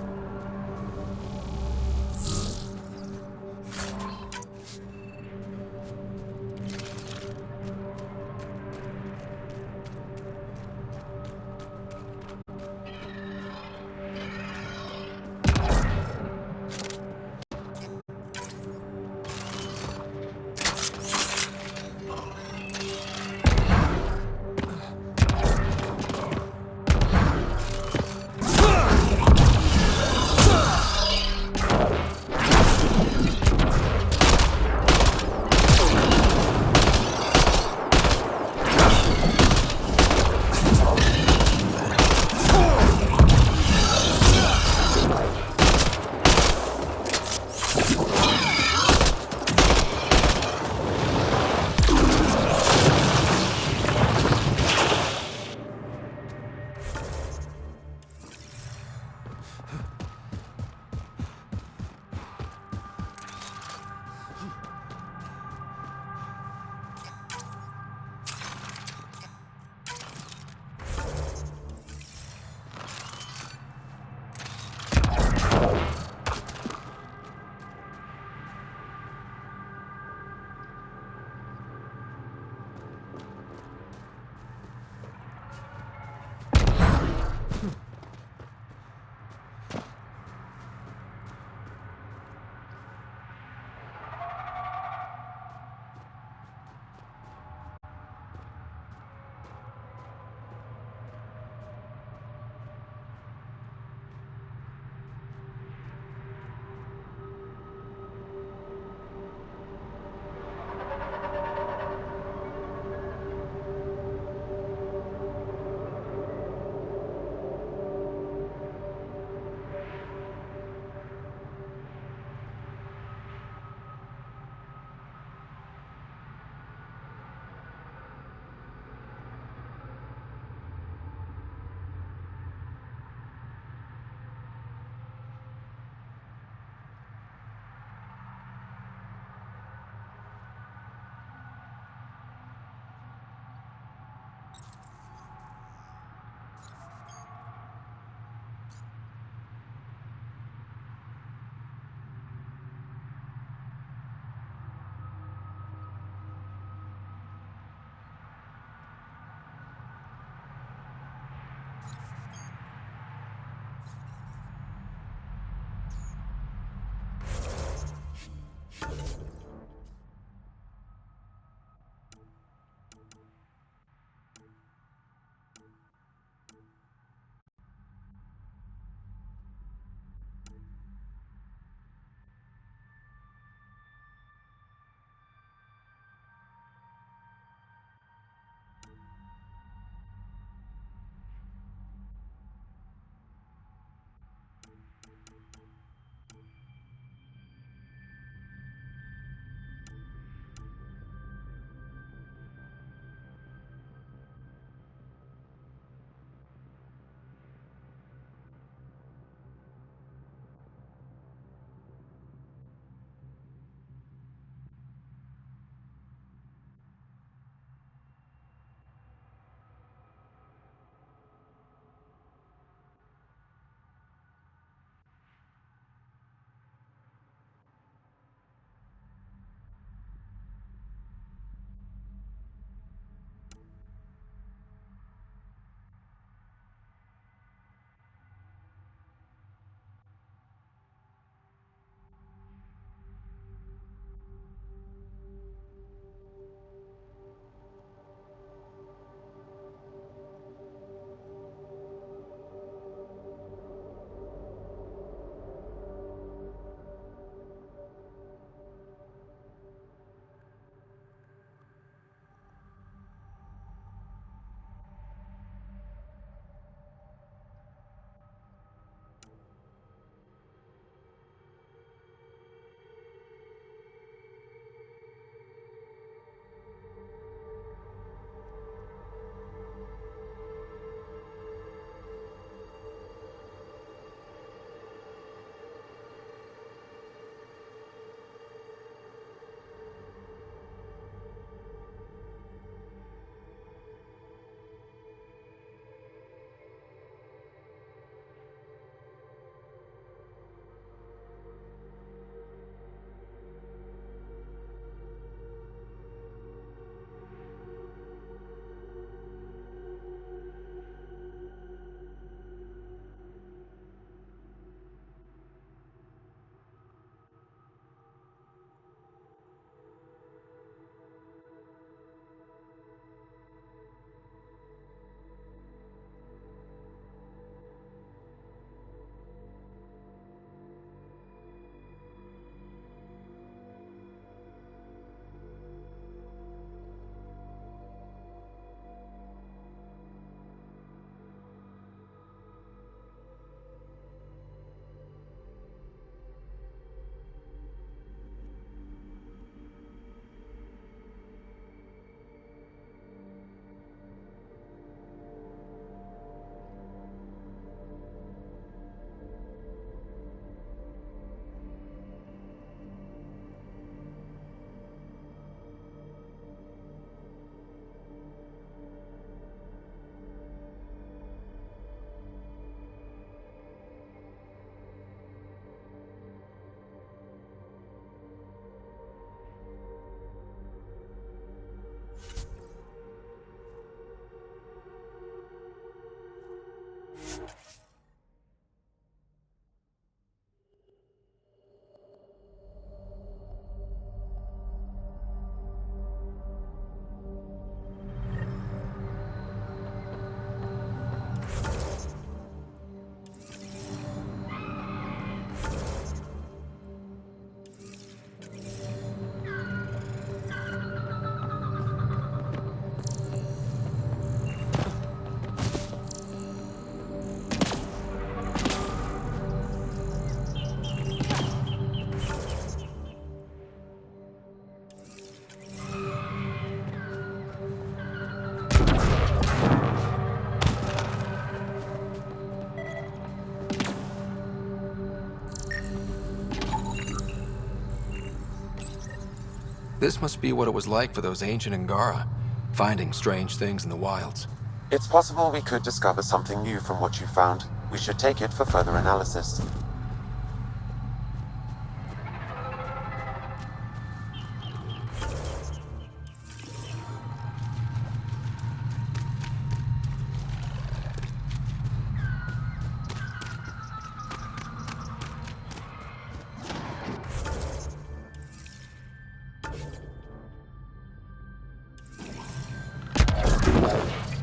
This must be what it was like for those ancient Angara, finding strange things in the wilds. It's possible we could discover something new from what you found. We should take it for further analysis.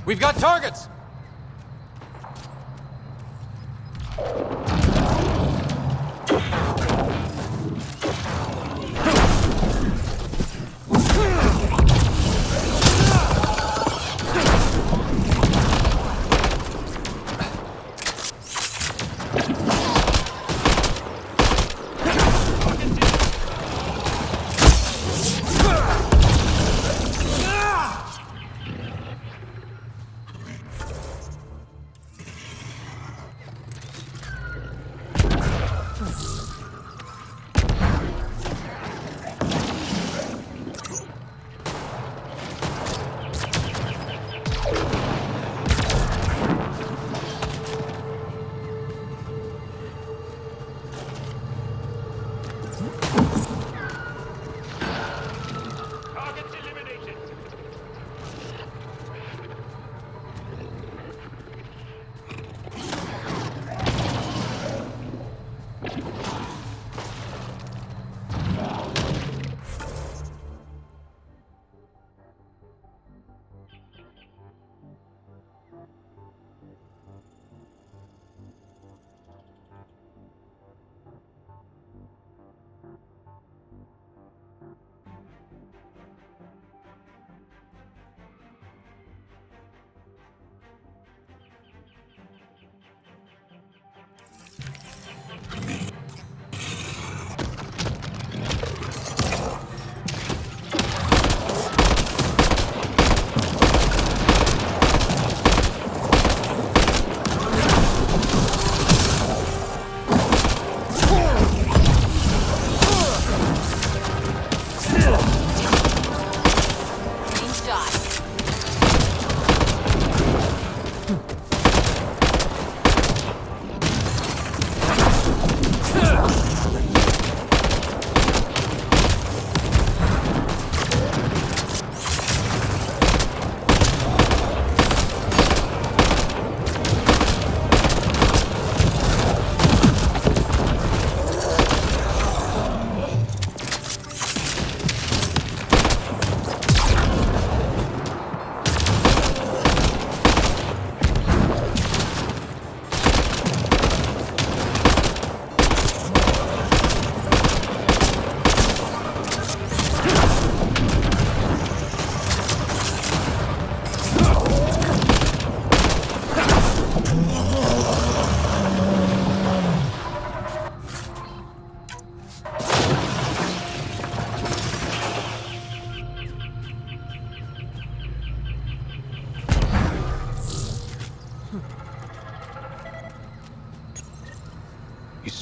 We've got targets!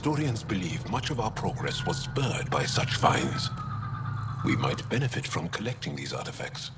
Historians believe much of our progress was spurred by such finds. We might benefit from collecting these artifacts.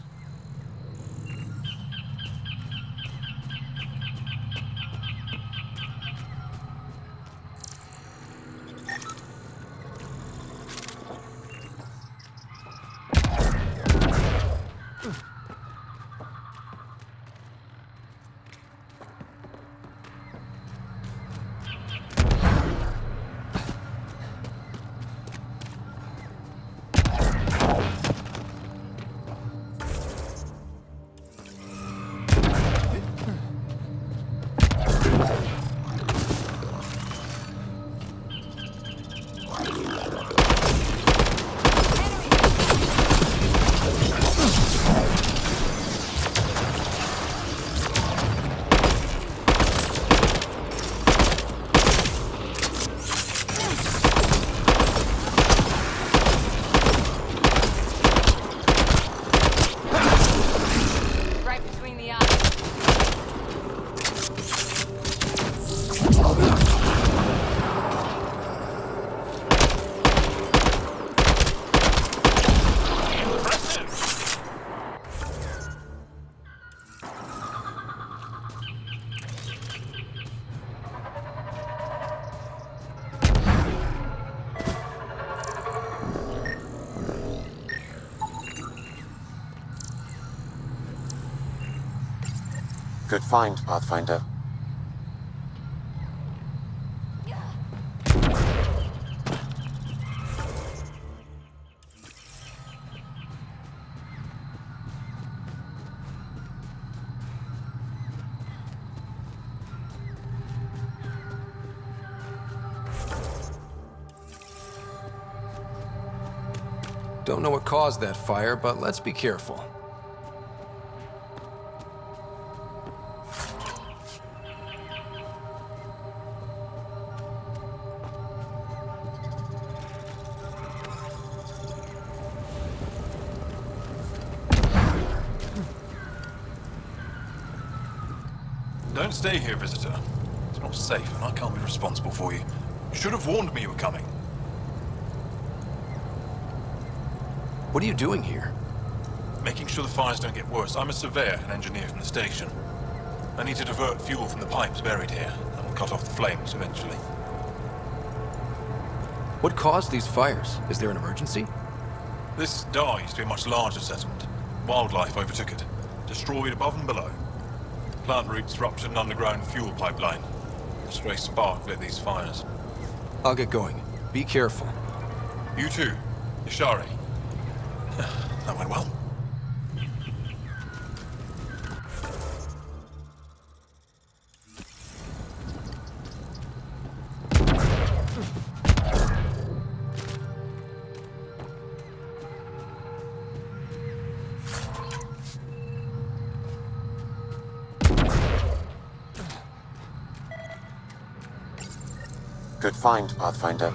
Good find, Pathfinder. Don't know what caused that fire, but let's be careful. Don't stay here, visitor. It's not safe, and I can't be responsible for you. You should have warned me you were coming. What are you doing here? Making sure the fires don't get worse. I'm a surveyor and engineer from the station. I need to divert fuel from the pipes buried here. That will cut off the flames eventually. What caused these fires? Is there an emergency? This dye used to be a much larger settlement. Wildlife overtook it, destroyed above and below. Plant roots ruptured an underground fuel pipeline. A stray spark lit these fires. I'll get going. Be careful. You too, Ishari. That went well. Good find, Pathfinder.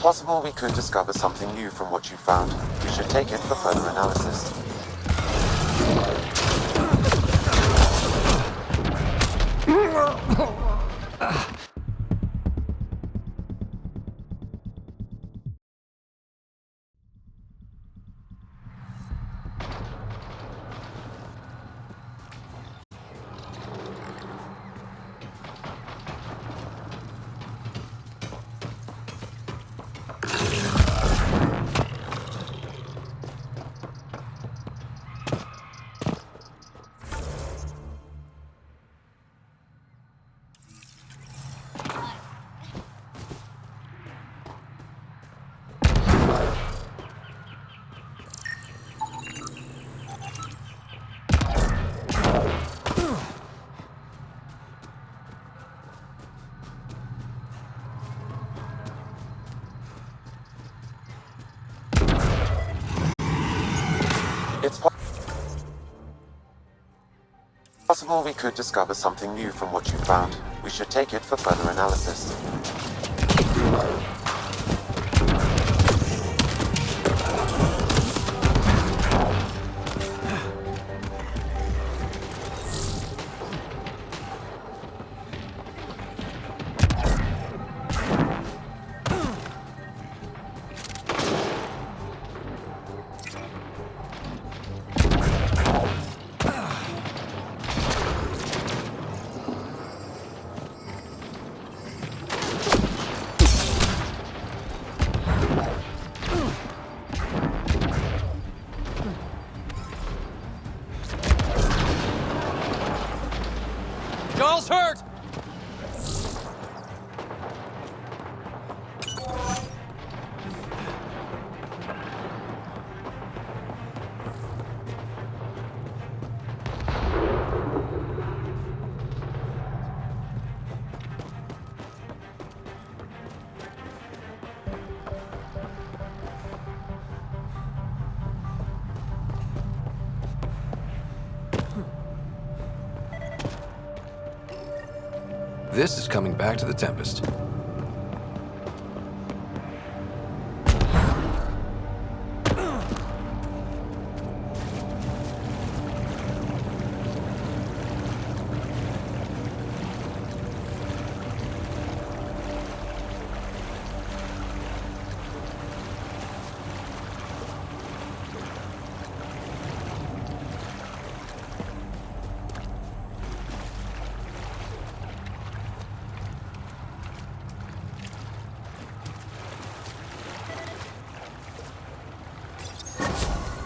possible we could discover something new from what you found. We should take it for further analysis. It's possible we could discover something new from what you found. We should take it for further analysis. Y'all's hurt! This is coming back to the Tempest.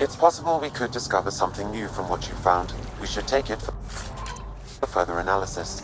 It's possible we could discover something new from what you found. We should take it for further analysis.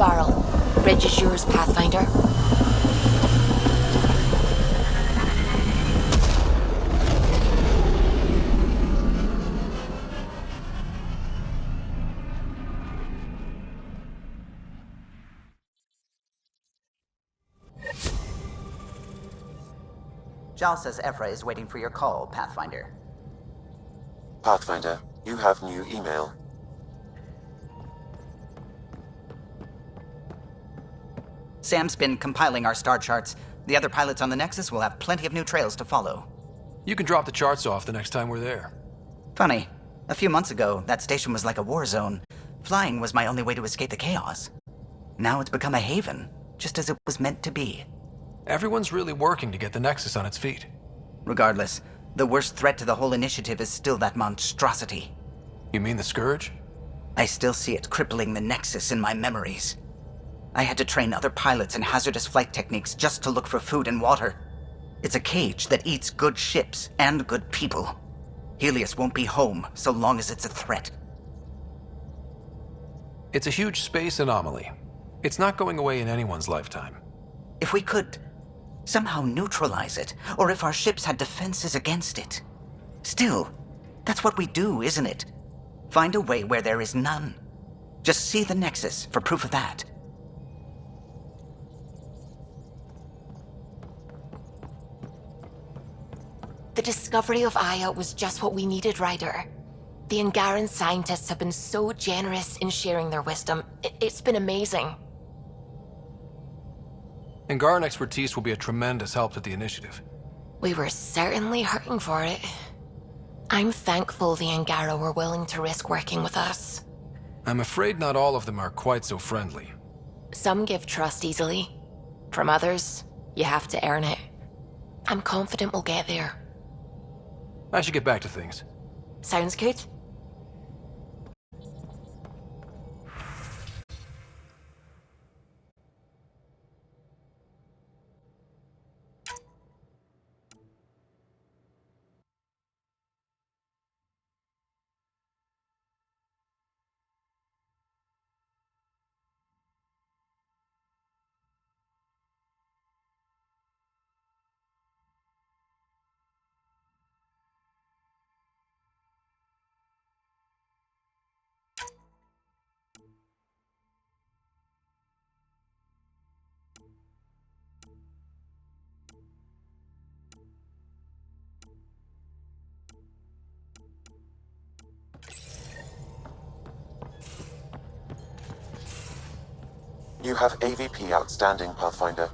Varl. Bridge is yours, Pathfinder. Jal says Ephra is waiting for your call, Pathfinder. Pathfinder, you have new email. Sam's been compiling our star charts. The other pilots on the Nexus will have plenty of new trails to follow. You can drop the charts off the next time we're there. Funny. A few months ago, that station was like a war zone. Flying was my only way to escape the chaos. Now it's become a haven, just as it was meant to be. Everyone's really working to get the Nexus on its feet. Regardless, the worst threat to the whole initiative is still that monstrosity. You mean the Scourge? I still see it crippling the Nexus in my memories. I had to train other pilots in hazardous flight techniques just to look for food and water. It's a cage that eats good ships and good people. Helios won't be home so long as it's a threat. It's a huge space anomaly. It's not going away in anyone's lifetime. If we could somehow neutralize it, or if our ships had defenses against it. Still, that's what we do, isn't it? Find a way where there is none. Just see the Nexus for proof of that. The discovery of Aya was just what we needed, Ryder. The Angaran scientists have been so generous in sharing their wisdom. It's been amazing. Angaran expertise will be a tremendous help to the initiative. We were certainly hurting for it. I'm thankful the Angara were willing to risk working with us. I'm afraid not all of them are quite so friendly. Some give trust easily. From others, you have to earn it. I'm confident we'll get there. I should get back to things. Sounds good. You have AVP outstanding, Pathfinder.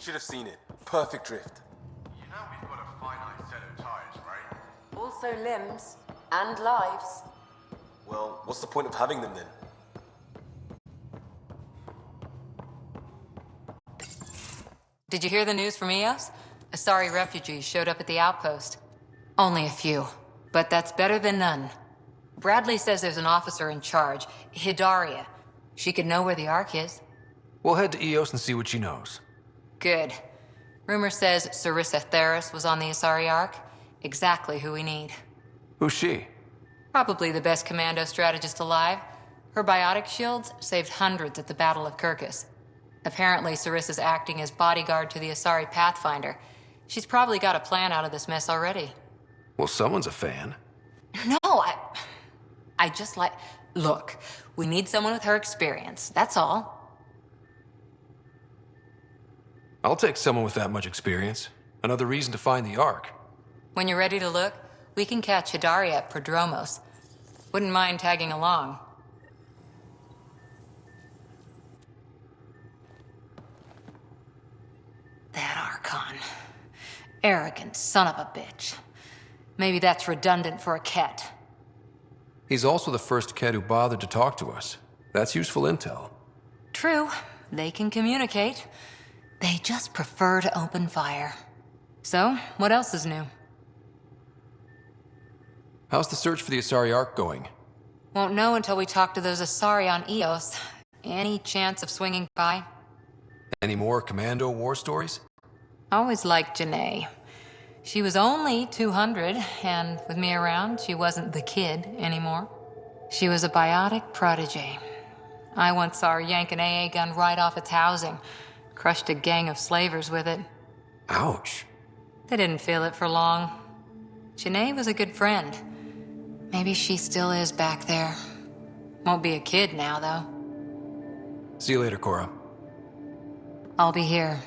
Should have seen it. Perfect drift. You know we've got a finite set of tires, right? Also limbs and lives. Well, what's the point of having them then? Did you hear the news from Eos? Asari refugees showed up at the outpost. Only a few, but that's better than none. Bradley says there's an officer in charge, Hidaria. She could know where the Ark is. We'll head to Eos and see what she knows. Good. Rumor says Sarissa Theris was on the Asari Ark. Exactly who we need. Who's she? Probably the best commando strategist alive. Her biotic shields saved hundreds at the Battle of Kirkus. Apparently, Sarissa's acting as bodyguard to the Asari Pathfinder. She's probably got a plan out of this mess already. Well, someone's a fan. No, I just like... Look, we need someone with her experience, that's all. I'll take someone with that much experience. Another reason to find the Ark. When you're ready to look, we can catch Hidaria at Prodromos. Wouldn't mind tagging along. That Archon. Arrogant son of a bitch. Maybe that's redundant for a Ket. He's also the first Ket who bothered to talk to us. That's useful intel. True. They can communicate. They just prefer to open fire. So, what else is new? How's the search for the Asari Ark going? Won't know until we talk to those Asari on Eos. Any chance of swinging by? Any more Commando war stories? Always liked Janae. She was only 200, and with me around, she wasn't the kid anymore. She was a biotic protege. I once saw her yank an AA gun right off its housing. Crushed a gang of slavers with it. Ouch. They didn't feel it for long. Janae was a good friend. Maybe she still is back there. Won't be a kid now, though. See you later, Cora. I'll be here.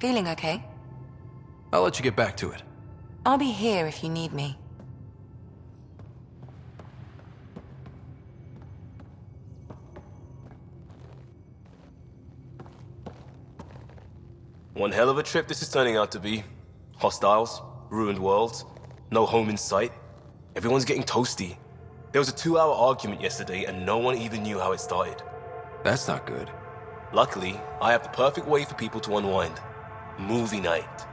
Feeling okay? I'll let you get back to it. I'll be here if you need me. One hell of a trip this is turning out to be. Hostiles, ruined worlds, no home in sight. Everyone's getting toasty. There was a 2-hour argument yesterday and no one even knew how it started. That's not good. Luckily, I have the perfect way for people to unwind. Movie night.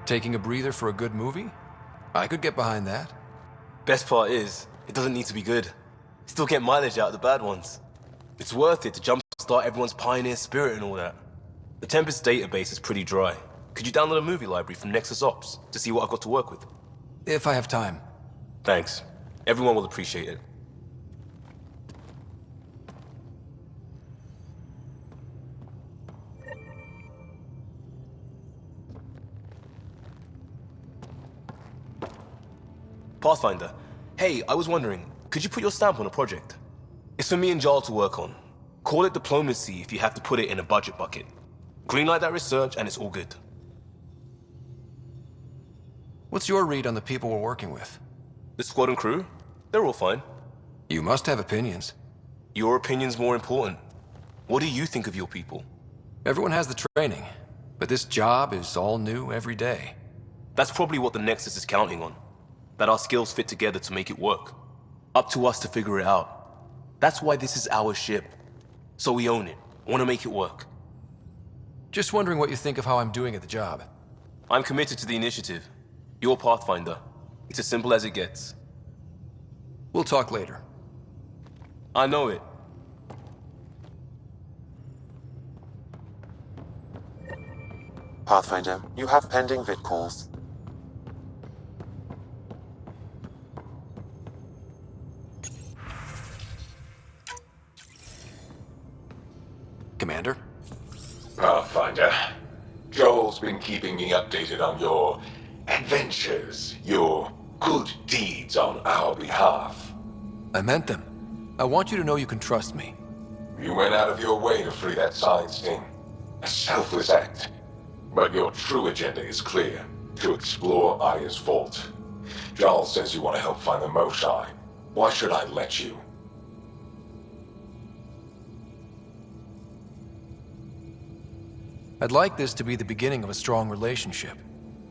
Taking a breather for a good movie? I could get behind that. Best part is, it doesn't need to be good. Still get mileage out of the bad ones. It's worth it to jumpstart everyone's pioneer spirit and all that. The Tempest database is pretty dry. Could you download a movie library from Nexus Ops to see what I've got to work with? If I have time. Thanks. Everyone will appreciate it. Pathfinder. Hey, I was wondering, could you put your stamp on a project? It's for me and Jarl to work on. Call it diplomacy if you have to put it in a budget bucket. Greenlight that research and it's all good. What's your read on the people we're working with? The squad and crew? They're all fine. You must have opinions. Your opinion's more important. What do you think of your people? Everyone has the training, but this job is all new every day. That's probably what the Nexus is counting on. That our skills fit together to make it work. Up to us to figure it out. That's why this is our ship. So we own it. Want to make it work. Just wondering what you think of how I'm doing at the job. I'm committed to the initiative. You're Pathfinder. It's as simple as it gets. We'll talk later. I know it. Pathfinder, you have pending vid calls. Commander? Pathfinder, Joel's been keeping me updated on your adventures, your good deeds on our behalf. I meant them. I want you to know you can trust me. You went out of your way to free that science team. A selfless act. But your true agenda is clear. To explore Aya's vault. Joel says you want to help find the Moshae. Why should I let you? I'd like this to be the beginning of a strong relationship.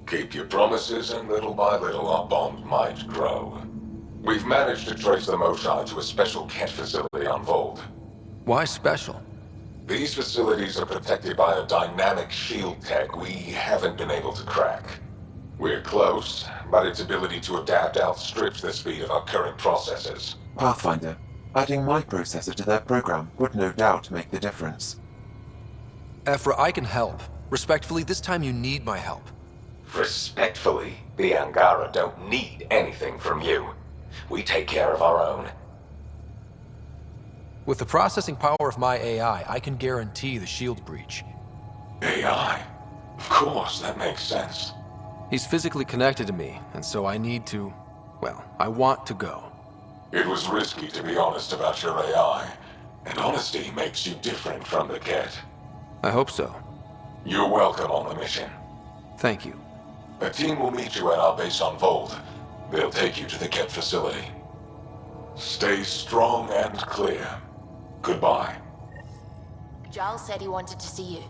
Keep your promises, and little by little our bond might grow. We've managed to trace the Moshae to a special Kent facility on Vold. Why special? These facilities are protected by a dynamic shield tech we haven't been able to crack. We're close, but its ability to adapt outstrips the speed of our current processors. Pathfinder, adding my processor to their program would no doubt make the difference. Ephra, I can help. Respectfully, this time you need my help. Respectfully, the Angara don't need anything from you. We take care of our own. With the processing power of my AI, I can guarantee the shield breach. AI? Of course, that makes sense. He's physically connected to me, and so I need to... well, I want to go. It was risky to be honest about your AI, and honesty makes you different from the Ket. I hope so. You're welcome on the mission. Thank you. A team will meet you at our base on Vold. They'll take you to the Ket facility. Stay strong and clear. Goodbye. Giles said he wanted to see you.